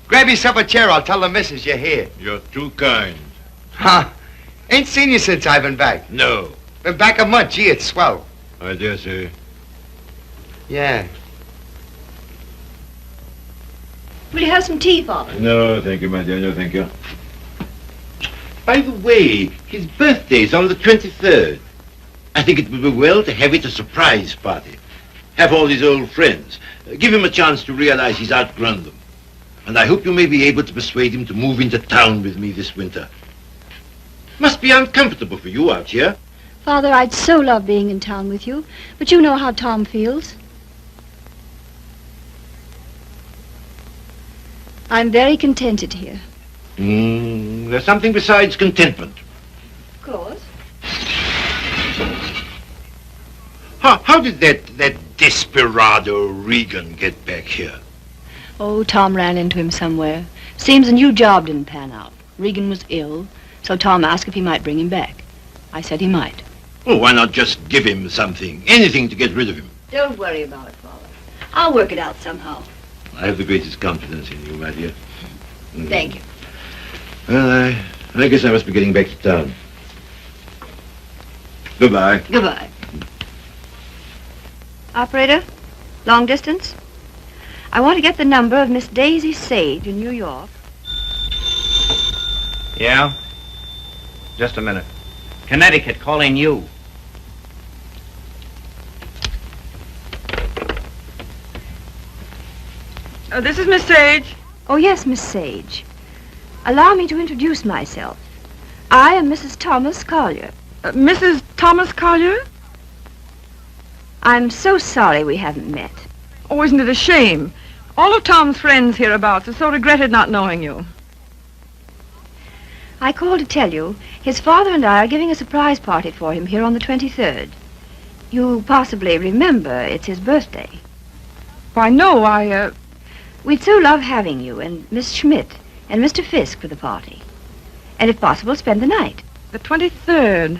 Grab yourself a chair. I'll tell the missus you're here. You're too kind. Huh? Ain't seen you since I've been back. No, Been back a month. Gee, it's swell. I dare say. Yeah. Will you have some tea, Father? No, thank you, my dear. No, thank you. By the way, his birthday's on the 23rd. I think it would be well to have it a surprise party. Have all his old friends. Give him a chance to realize he's outgrown them. And I hope you may be able to persuade him to move into town with me this winter. Must be uncomfortable for you out here. Father, I'd so love being in town with you, but you know how Tom feels. I'm very contented here. There's something besides contentment. Of course. How did that desperado Regan get back here? Oh, Tom ran into him somewhere. Seems a new job didn't pan out. Regan was ill, so Tom asked if he might bring him back. I said he might. Well, why not just give him something, anything to get rid of him? Don't worry about it, Father. I'll work it out somehow. I have the greatest confidence in you, my dear. Thank you. Well, I guess I must be getting back to town. Goodbye. Goodbye. Operator, long distance. I want to get the number of Miss Daisy Sage in New York. Yeah? Just a minute. Connecticut, calling you. This is Miss Sage. Oh, yes, Miss Sage. Allow me to introduce myself. I am Mrs. Thomas Collier. Mrs. Thomas Collier? I'm so sorry we haven't met. Oh, isn't it a shame? All of Tom's friends hereabouts have so regretted not knowing you. I called to tell you his father and I are giving a surprise party for him here on the 23rd. You possibly remember it's his birthday. Why, no, We'd so love having you and Miss Schmidt and Mr. Fisk for the party. And if possible, spend the night. The 23rd.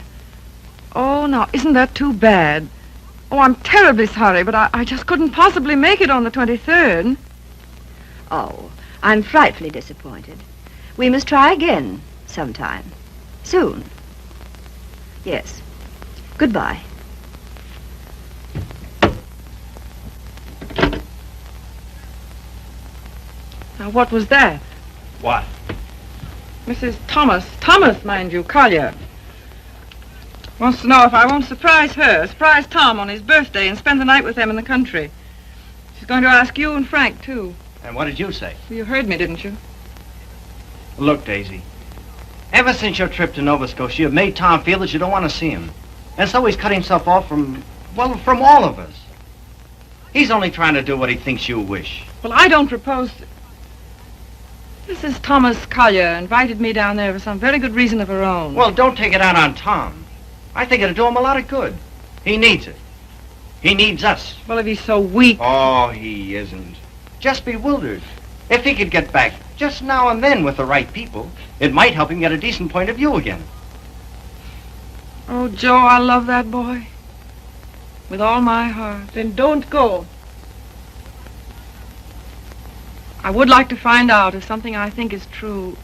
Oh, now, isn't that too bad? Oh, I'm terribly sorry, but I just couldn't possibly make it on the 23rd. Oh, I'm frightfully disappointed. We must try again sometime. Soon. Yes. Goodbye. Now, what was that? What? Mrs. Thomas, mind you, Collier. Wants to know if I won't surprise Tom on his birthday and spend the night with them in the country. She's going to ask you and Frank, too. And what did you say? You heard me, didn't you? Look, Daisy. Ever since your trip to Nova Scotia, you've made Tom feel that you don't want to see him. And so he's cut himself off from all of us. He's only trying to do what he thinks you wish. Well, I don't propose to... Mrs. Thomas Collier invited me down there for some very good reason of her own. Well, don't take it out on Tom. I think it'll do him a lot of good. He needs it. He needs us. Well, if he's so weak... Oh, he isn't. Just bewildered. If he could get back just now and then with the right people, it might help him get a decent point of view again. Oh, Joe, I love that boy. With all my heart. Then don't go. I would like to find out if something I think is true.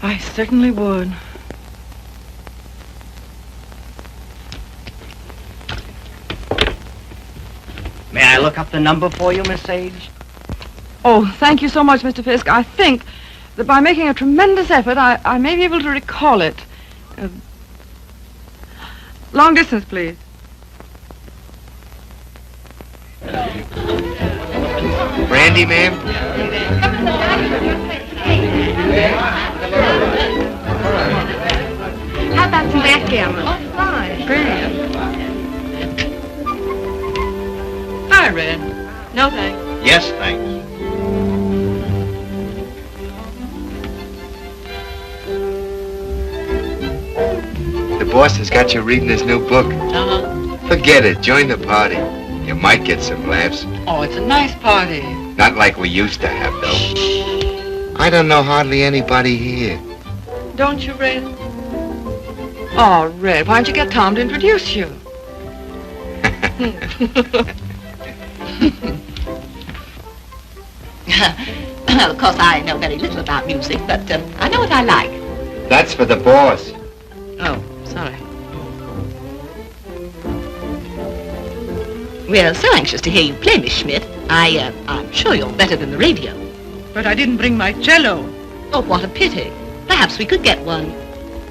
I certainly would. May I look up the number for you, Miss Sage? Oh, thank you so much, Mr. Fisk. I think that by making a tremendous effort, I may be able to recall it. Long distance, please. Brandy, ma'am? How about some backgammon? Oh, fine. Brilliant. Hi, Red. No thanks. Yes, thanks. The boss has got you reading his new book. Uh-huh. Forget it. Join the party. You might get some laughs. Oh, it's a nice party. Not like we used to have, though. I don't know hardly anybody here. Don't you, Red? Oh, Red, why don't you get Tom to introduce you? Well, of course, I know very little about music, but I know what I like. That's for the boss. Oh, sorry. We're so anxious to hear you play, Miss Schmidt. I'm sure you're better than the radio. But I didn't bring my cello. Oh, what a pity. Perhaps we could get one.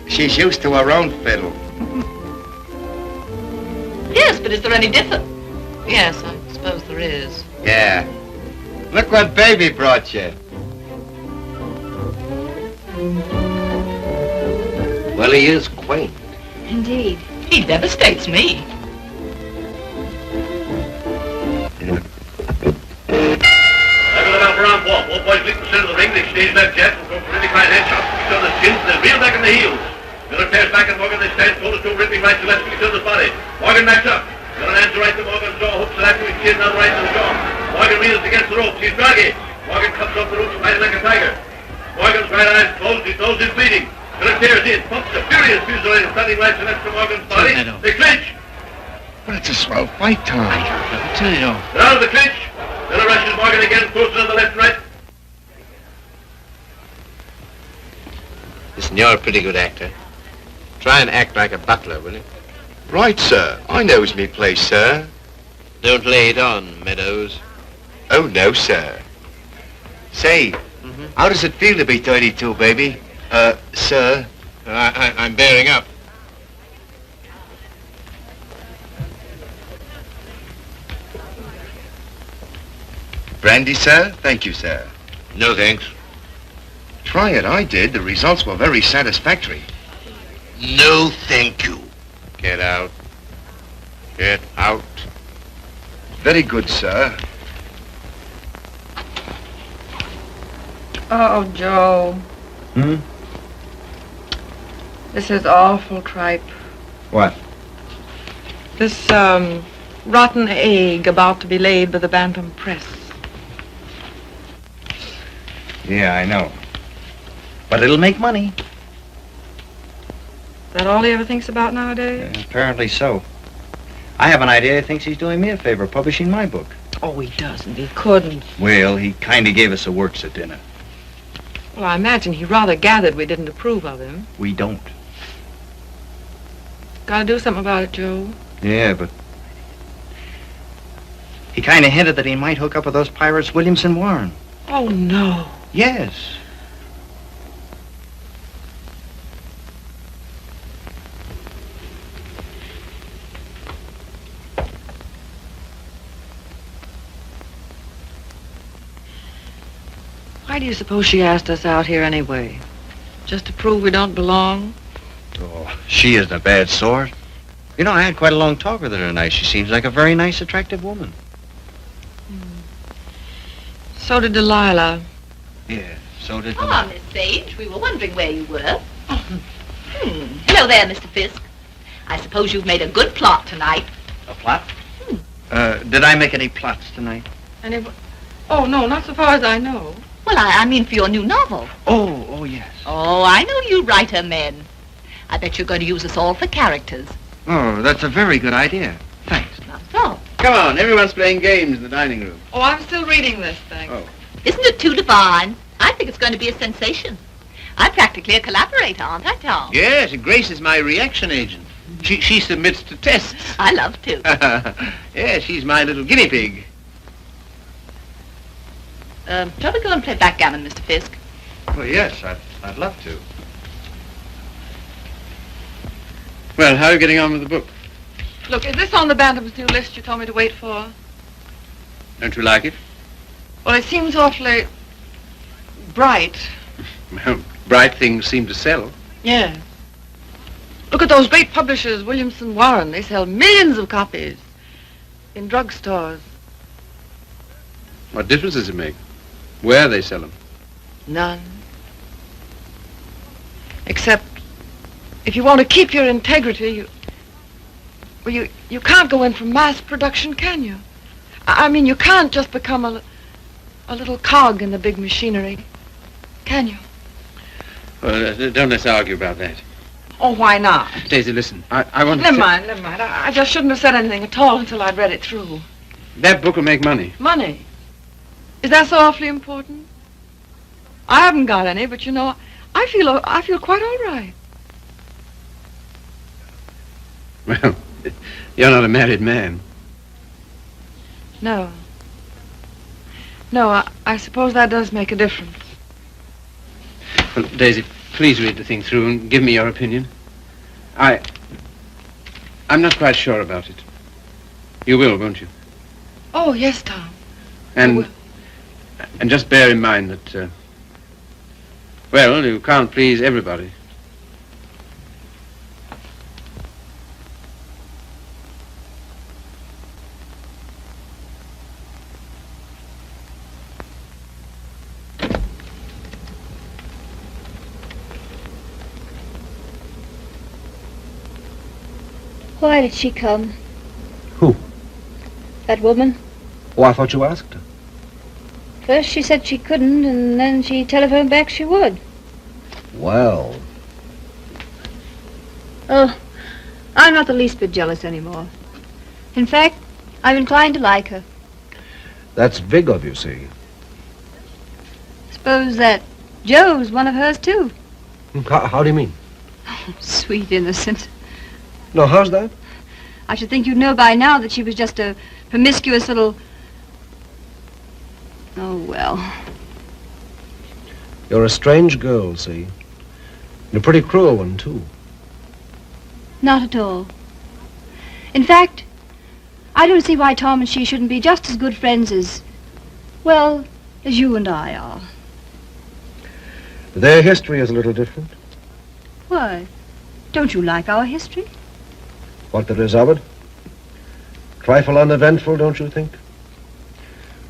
She's used to her own fiddle. Yes, but is there any difference? Yes, I suppose there is. Yeah. Look what baby brought you. Well, he is quaint. Indeed. He devastates me. Round ball. Both boys leap the center of the ring. They stage that jet and go for really fine headshots. Each other's chins and then reel back in the heels. Miller tears back and Morgan. They stand toe to toe, ripping right to left from each other's body. Morgan backs up. Miller hands the right to Morgan's jaw, hooks it after his chin, now the right to the jaw. Morgan reels against the ropes. He's draggy. Morgan comes off the ropes, fighting like a tiger. Morgan's right eye's closed. His nose is bleeding. Miller tears in, pumps a furious fusillade, standing right to left from Morgan's body. They clinch. But it's a swell fight, Tom. They're out of the clinch. Miller rushes Morgan again, throws it on the left and right. Listen, you're a pretty good actor. Try and act like a butler, will you? Right, sir. I knows me place, sir. Don't lay it on, Meadows. Oh, no, sir. Say, how does it feel to be 32, baby? Sir? I'm bearing up. Brandy, sir? Thank you, sir. No, thanks. Try it. I did. The results were very satisfactory. No, thank you. Get out. Get out. Very good, sir. Oh, Joe. Hmm? This is awful tripe. What? This, rotten egg about to be laid by the Bantam Press. Yeah, I know. But it'll make money. Is that all he ever thinks about nowadays? Apparently so. I have an idea he thinks he's doing me a favor, publishing my book. Oh, he doesn't. He couldn't. Well, he kind of gave us the works at dinner. Well, I imagine he rather gathered we didn't approve of him. We don't. Gotta do something about it, Joe. Yeah, but... He kind of hinted that he might hook up with those pirates, Williamson Warren. Oh, no. Yes. Why do you suppose she asked us out here anyway? Just to prove we don't belong? Oh, she isn't a bad sort. You know, I had quite a long talk with her tonight. She seems like a very nice, attractive woman. So did Delilah. Yeah, so did Ah, Miss Sage, we were wondering where you were. Hello there, Mr. Fisk. I suppose you've made a good plot tonight. A plot? Did I make any plots tonight? Oh, no, not so far as I know. Well, I mean for your new novel. Oh, yes. Oh, I know you writer men. I bet you're going to use us all for characters. Oh, that's a very good idea. Thanks. Not so. Come on, everyone's playing games in the dining room. Oh, I'm still reading this thing. Oh. Isn't it too divine? I think it's going to be a sensation. I'm practically a collaborator, aren't I, Tom? Yes, Grace is my reaction agent. She submits to tests. I love to. Yeah, she's my little guinea pig. Shall we go and play backgammon, Mr. Fisk? Well, yes, I'd love to. Well, how are you getting on with the book? Look, is this on the Bantam's new list you told me to wait for? Don't you like it? Well, it seems awfully bright. Well, bright things seem to sell. Yeah. Look at those great publishers, Williamson Warren. They sell millions of copies in drugstores. What difference does it make? Where they sell them? None. Except if you want to keep your integrity, you can't go in for mass production, can you? I mean, you can't just become a little cog in the big machinery, can you? Well, don't let's argue about that. Oh, why not? Daisy, listen, I want to... Never mind. I just shouldn't have said anything at all until I'd read it through. That book will make money. Money? Is that so awfully important? I haven't got any, but you know, I feel quite all right. Well, you're not a married man. No. No, I suppose that does make a difference. Well, Daisy, please read the thing through and give me your opinion. I'm not quite sure about it. You will, won't you? Oh, yes, Tom. And just bear in mind that, well, you can't please everybody. Why did she come? Who? That woman. Oh, I thought you asked her. First she said she couldn't, and then she telephoned back she would. Well. Oh, I'm not the least bit jealous anymore. In fact, I'm inclined to like her. That's big of you, see. Suppose that Joe's one of hers, too. How do you mean? Sweet innocent. No, how's that? I should think you'd know by now that she was just a promiscuous little... Oh, well. You're a strange girl, see? And a pretty cruel one, too. Not at all. In fact, I don't see why Tom and she shouldn't be just as good friends as, well, as you and I are. Their history is a little different. Why? Don't you like our history? What there is of it? Trifle uneventful, don't you think?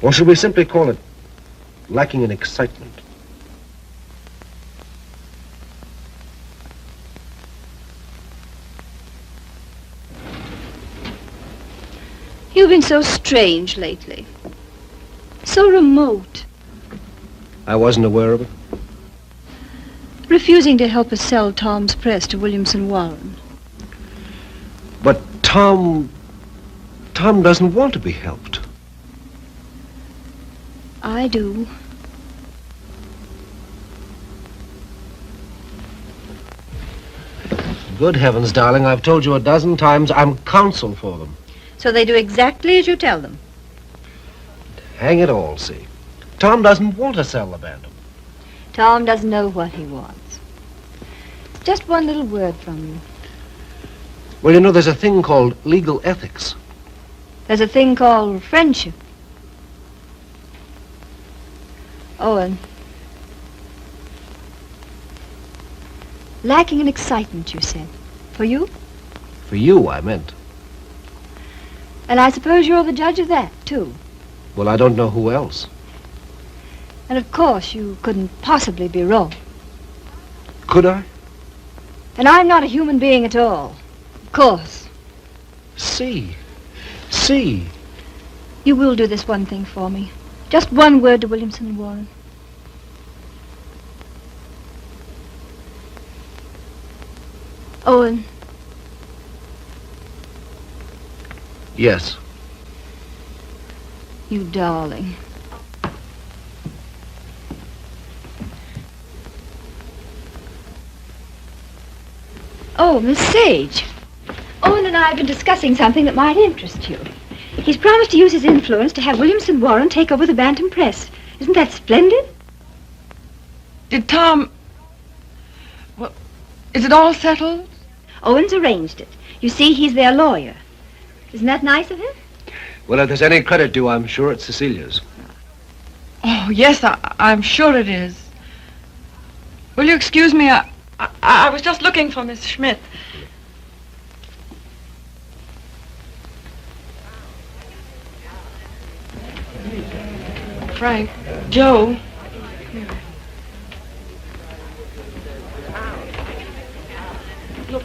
Or should we simply call it lacking in excitement? You've been so strange lately. So remote. I wasn't aware of it. Refusing to help us sell Tom's press to Williamson Warren. But Tom doesn't want to be helped. I do. Good heavens, darling, I've told you a dozen times I'm counsel for them. So they do exactly as you tell them. Hang it all, see. Tom doesn't want to sell the Bantam. Tom doesn't know what he wants. Just one little word from you. Well, you know, there's a thing called legal ethics. There's a thing called friendship. Owen. Lacking in excitement, you said. For you? For you, I meant. And I suppose you're the judge of that, too. Well, I don't know who else. And of course, you couldn't possibly be wrong. Could I? And I'm not a human being at all. Of course. See. You will do this one thing for me. Just one word to Williamson and Warren. Owen. Yes. You darling. Oh, Miss Sage. Owen and I have been discussing something that might interest you. He's promised to use his influence to have Williamson Warren take over the Bantam Press. Isn't that splendid? Did Tom... Well, is it all settled? Owen's arranged it. You see, he's their lawyer. Isn't that nice of him? Well, if there's any credit due, I'm sure it's Cecilia's. Oh, yes, I'm sure it is. Will you excuse me? I was just looking for Miss Schmidt. Frank, Joe. Look,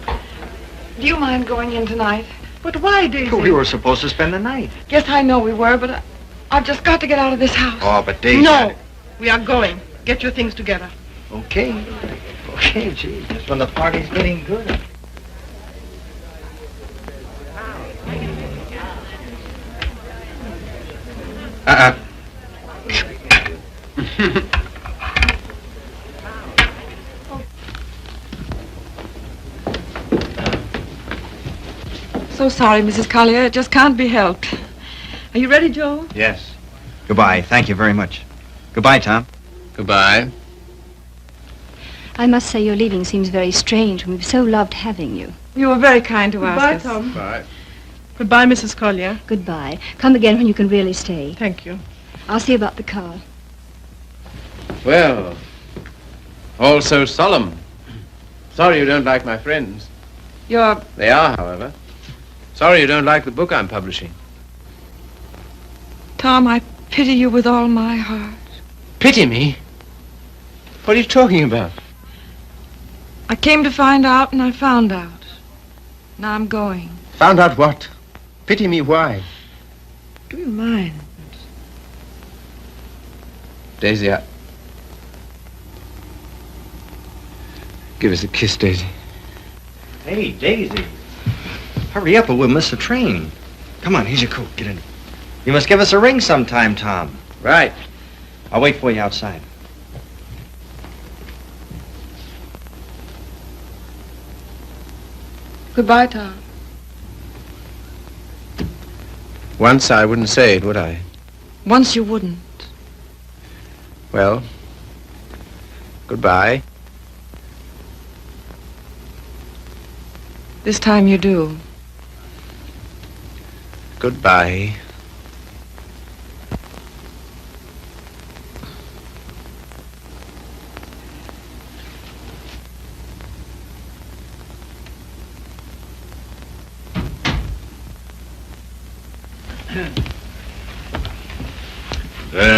do you mind going in tonight? But why, Daisy? We were supposed to spend the night. Yes, I know we were, but I've just got to get out of this house. Oh, but Daisy... No, we are going. Get your things together. Okay, gee, just when the party's getting good. So sorry, Mrs. Collier. It just can't be helped. Are you ready, Joe? Yes. Goodbye. Thank you very much. Goodbye, Tom. Goodbye. I must say your leaving seems very strange when we've so loved having you. You were very kind to ask Goodbye, us. Tom. Bye. Goodbye, Mrs. Collier. Goodbye. Come again when you can really stay. Thank you. I'll see about the car. Well, all so solemn. Sorry you don't like my friends. You're... They are, however. Sorry you don't like the book I'm publishing. Tom, I pity you with all my heart. Pity me? What are you talking about? I came to find out, and I found out. Now I'm going. Found out what? Pity me why? Do you mind? Daisy, give us a kiss, Daisy. Hey, Daisy. Hurry up or we'll miss the train. Come on, here's your coat. Get in. You must give us a ring sometime, Tom. Right. I'll wait for you outside. Goodbye, Tom. Once I wouldn't say it, would I? Once you wouldn't. Well, goodbye. This time you do. Goodbye.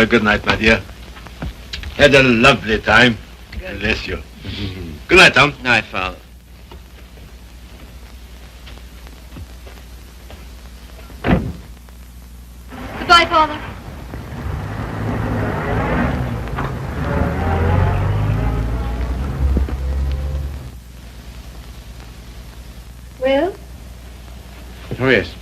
Good night, my dear. Had a lovely time. Bless you. Good night, Tom. Night, Father. Goodbye, Father. Well? Oh, yes.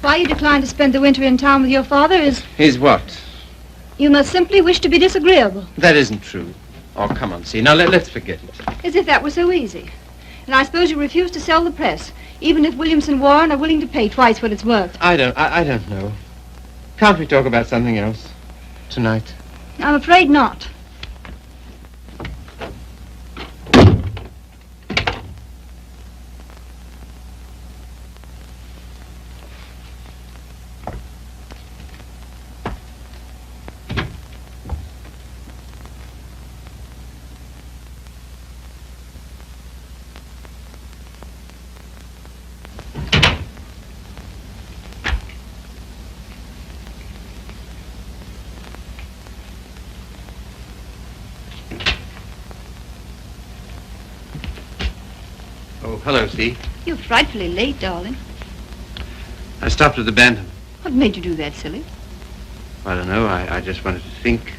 Why you decline to spend the winter in town with your father is... Is what? You must simply wish to be disagreeable. That isn't true. Oh, come on, see. Now, let's forget it. As if that were so easy. And I suppose you refuse to sell the press, even if Williamson Warren are willing to pay twice what it's worth. I don't know. Can't we talk about something else tonight? I'm afraid not. Oh, hello, Steve. You're frightfully late, darling. I stopped at the Bantam. What made you do that, silly? I don't know. I just wanted to think.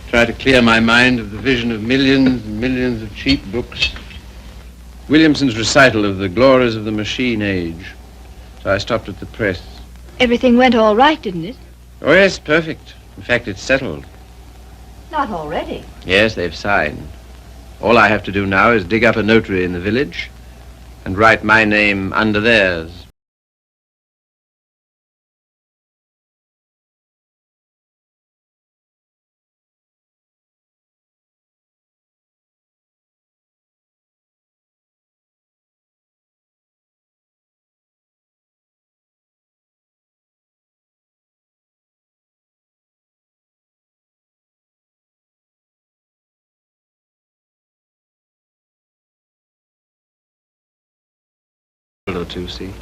Try to clear my mind of the vision of millions and millions of cheap books. Williamson's recital of the glories of the machine age. So I stopped at the press. Everything went all right, didn't it? Oh, yes, perfect. In fact, it's settled. Not already. Yes, they've signed. All I have to do now is dig up a notary in the village and write my name under theirs. Or two, see?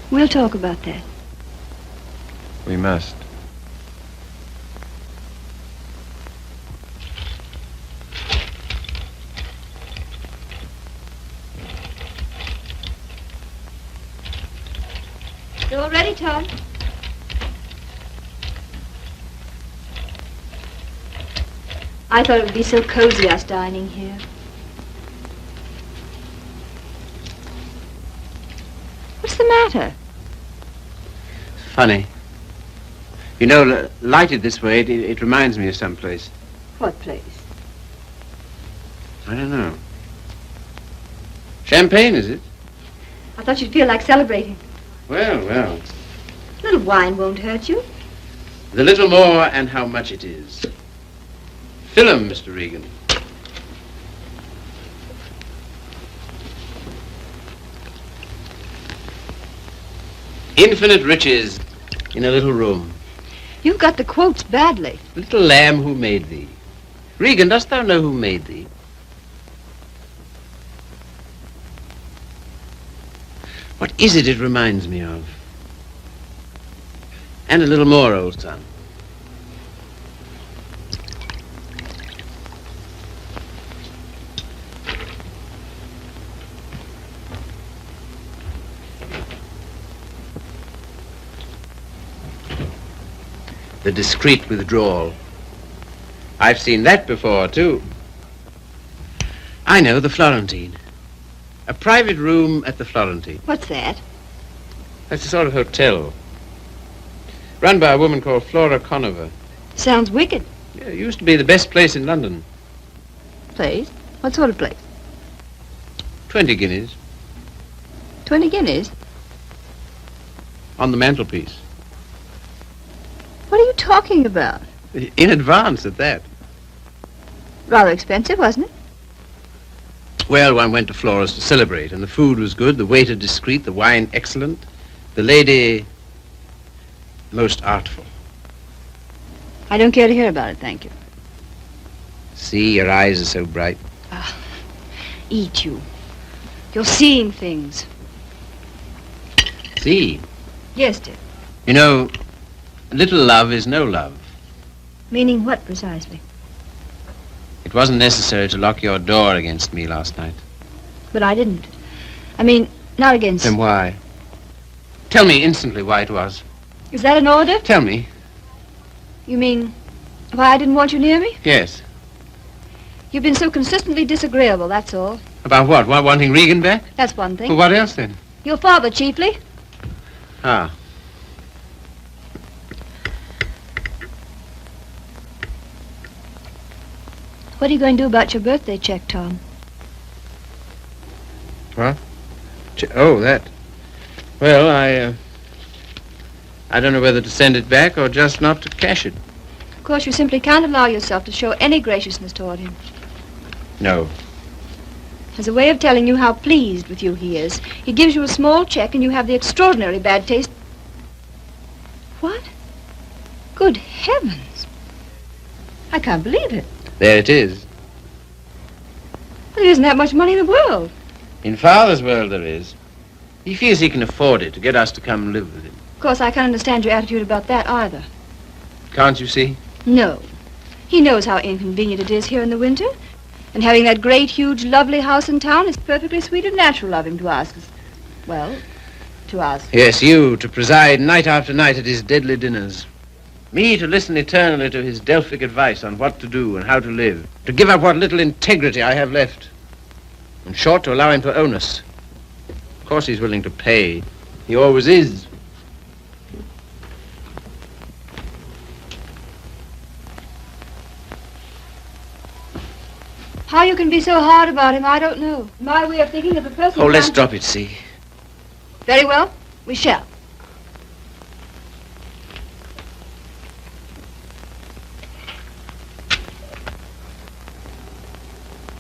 We'll talk about that. We must. You all ready, Tom? I thought it would be so cozy, us dining here. What's the matter? Funny. You know, lighted this way, it reminds me of someplace. What place? I don't know. Champagne, is it? I thought you'd feel like celebrating. Well. A little wine won't hurt you. The little more and how much it is. Fill 'em, Mr. Regan. Infinite riches in a little room. You've got the quotes badly. Little lamb who made thee. Regan, dost thou know who made thee? What is it reminds me of? And a little more, old son. The discreet withdrawal. I've seen that before, too. I know, the Florentine. A private room at the Florentine. What's that? That's a sort of hotel. Run by a woman called Flora Conover. Sounds wicked. Yeah, it used to be the best place in London. Place? What sort of place? 20 guineas 20 guineas? on the mantelpiece. What are you talking about? In advance at that. Rather expensive, wasn't it? Well, one went to Flora's to celebrate, and the food was good, the waiter discreet, the wine excellent, the lady most artful. I don't care to hear about it, thank you. See, your eyes are so bright. Eat you. You're seeing things. See, Yes, dear. you know, little love is no love. Meaning what, precisely? It wasn't necessary to lock your door against me last night. But I didn't. I mean, not against... Then why? Tell me instantly why it was. Is that an order? Tell me. You mean why I didn't want you near me? Yes. You've been so consistently disagreeable, that's all. About what? Wanting Regan back? That's one thing. Well, what else then? Your father, chiefly. Ah. What are you going to do about your birthday check, Tom? What? Oh, that. Well, I don't know whether to send it back or just not to cash it. Of course, you simply can't allow yourself to show any graciousness toward him. No. As a way of telling you how pleased with you he is, he gives you a small check and you have the extraordinary bad taste... What? Good heavens. I can't believe it. There it is. There isn't that much money in the world. In Father's world there is. He feels he can afford it to get us to come and live with him. Of course, I can't understand your attitude about that either. Can't you see? No. He knows how inconvenient it is here in the winter. And having that great, huge, lovely house in town is perfectly sweet and natural of him to ask us. Well, to ask. Yes, you, to preside night after night at his deadly dinners. Me to listen eternally to his Delphic advice on what to do and how to live. To give up what little integrity I have left. In short, to allow him to own us. Of course he's willing to pay. He always is. How you can be so hard about him, I don't know. My way of thinking of a person... Oh, let's drop it, see. Very well, we shall.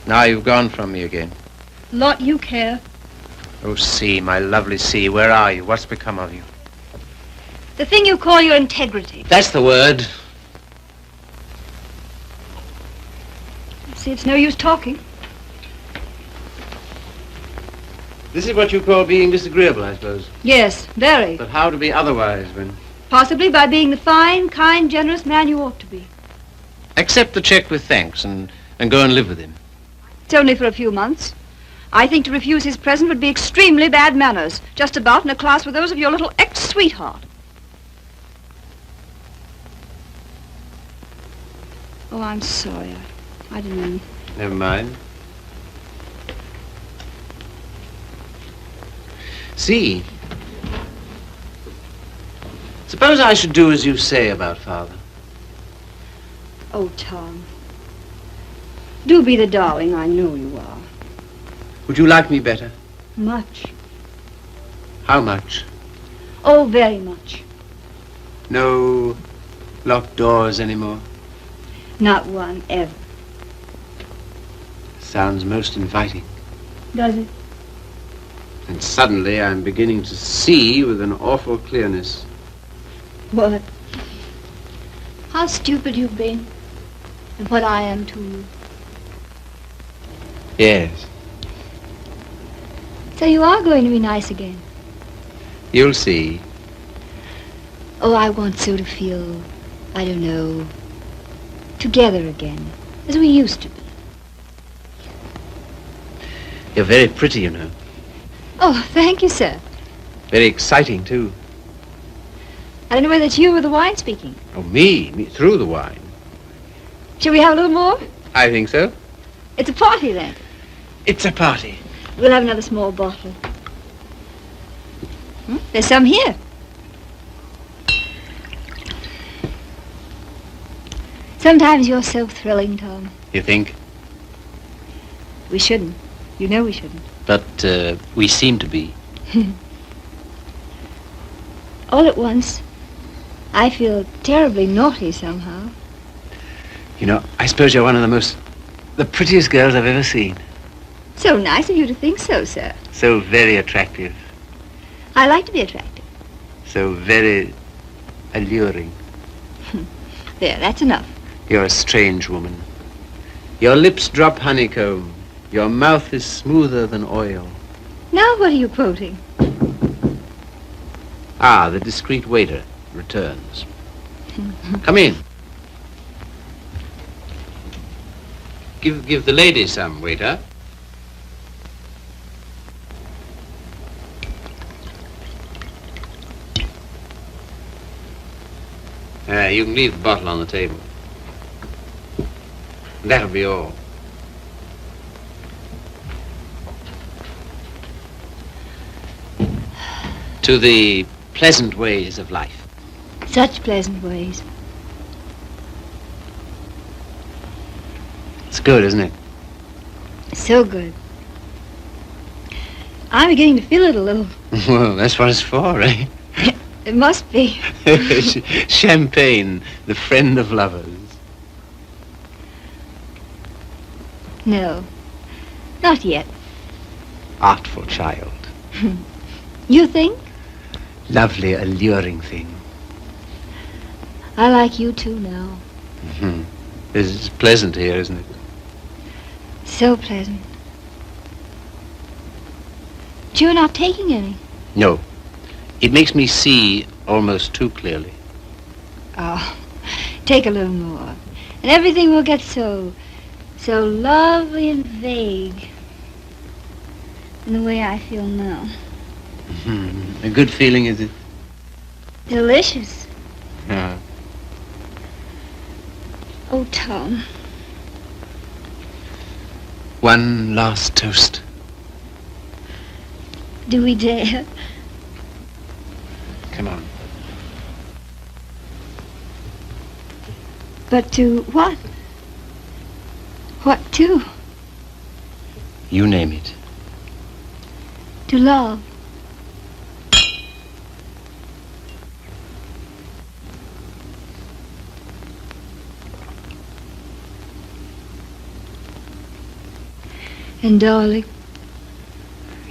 Now you've gone from me again. Lot you care. Oh, C, my lovely C, where are you? What's become of you? The thing you call your integrity. That's the word. See, it's no use talking. This is what you call being disagreeable, I suppose. Yes, very. But how to be otherwise when... Possibly by being the fine, kind, generous man you ought to be. Accept the check with thanks and go and live with him. It's only for a few months. I think to refuse his present would be extremely bad manners, just about in a class with those of your little ex-sweetheart. Oh, I'm sorry. I didn't mean... Never mind. See, suppose I should do as you say about Father. Oh, Tom. Do be the darling I know you are. Would you like me better? Much. How much? Oh, very much. No locked doors anymore? Not one, ever. Sounds most inviting. Does it? And suddenly I'm beginning to see with an awful clearness. What? How stupid you've been. And what I am to you. Yes. So you are going to be nice again. You'll see. Oh, I want so to feel, I don't know, together again, as we used to be. You're very pretty, you know. Oh, thank you, sir. Very exciting, too. I don't know whether it's you or the wine speaking. Oh, me through the wine. Shall we have a little more? I think so. It's a party, then. It's a party. We'll have another small bottle. There's some here. Sometimes you're so thrilling, Tom. You think? We shouldn't. You know we shouldn't. But we seem to be. All at once, I feel terribly naughty somehow. You know, I suppose you're one of the prettiest girls I've ever seen. So nice of you to think so, sir. So very attractive. I like to be attractive. So very alluring. There, that's enough. You're a strange woman. Your lips drop honeycomb. Your mouth is smoother than oil. Now what are you quoting? Ah, the discreet waiter returns. Come in. Give the lady some, waiter. You can leave the bottle on the table. That'll be all. To the pleasant ways of life. Such pleasant ways. It's good, isn't it? So good. I'm beginning to feel it a little. Well, that's what it's for, eh? It must be. Champagne, the friend of lovers. No, not yet. Artful child. You think? Lovely, alluring thing. I like you too now. Mm-hmm. It's pleasant here, isn't it? So pleasant. But you're not taking any. No. It makes me see almost too clearly. Oh, take a little more. And everything will get so lovely and vague. In the way I feel now. Mm-hmm. A good feeling, is it? Delicious. Yeah. Oh, Tom. One last toast. Do we dare? Come on. But to what? What to? You name it. To love. And darling,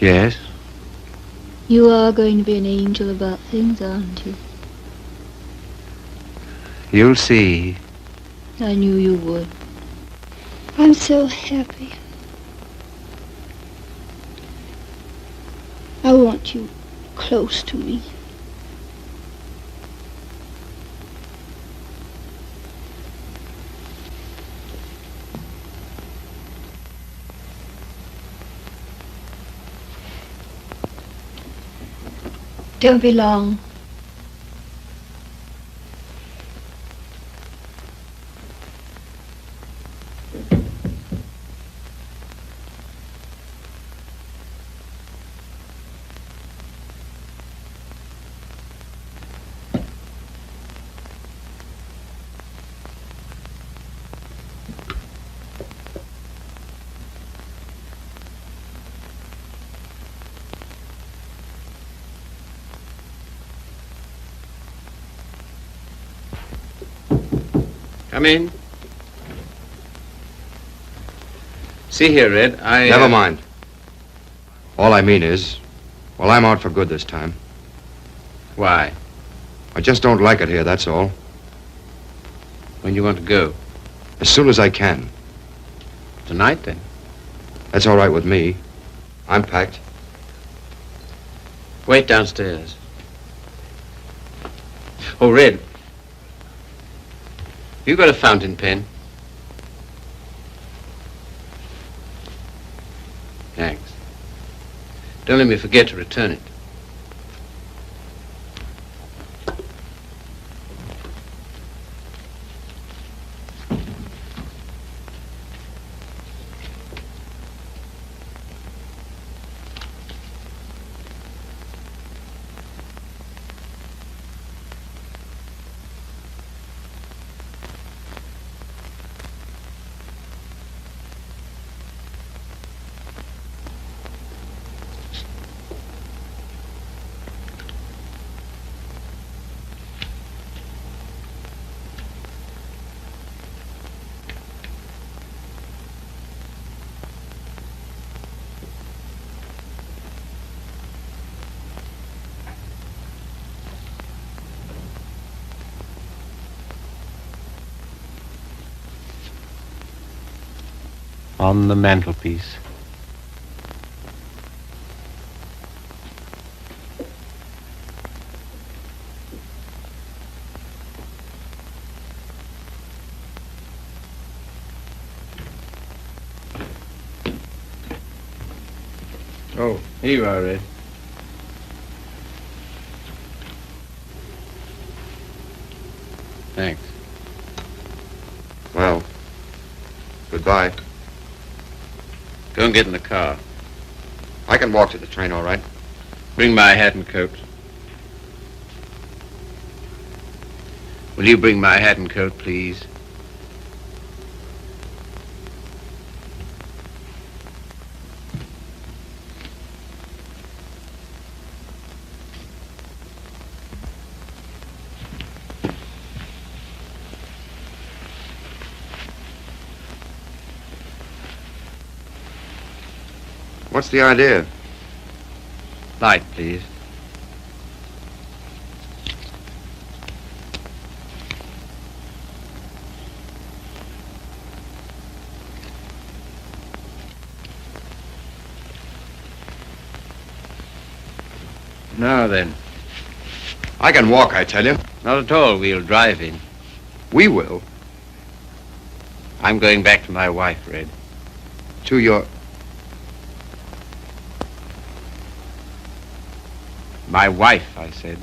Yes? you are going to be an angel about things, aren't you? You'll see. I knew you would. I'm so happy. I want you close to me. Don't be long. Come in. See here, Red, Never mind. All I mean is, well, I'm out for good this time. Why? I just don't like it here, that's all. When you want to go? As soon as I can. Tonight, then? That's all right with me. I'm packed. Wait downstairs. Oh, Red. You got a fountain pen? Thanks. Don't let me forget to return it. on the mantelpiece. Oh, here you are, Red. Thanks. Well, goodbye. Go and get in the car. I can walk to the train, all right? Bring my hat and coat. Will you bring my hat and coat, please? What's the idea? Light, please. Now then. I can walk, I tell you. Not at all. We'll drive in. We will. I'm going back to my wife, Red. To your... My wife, I said.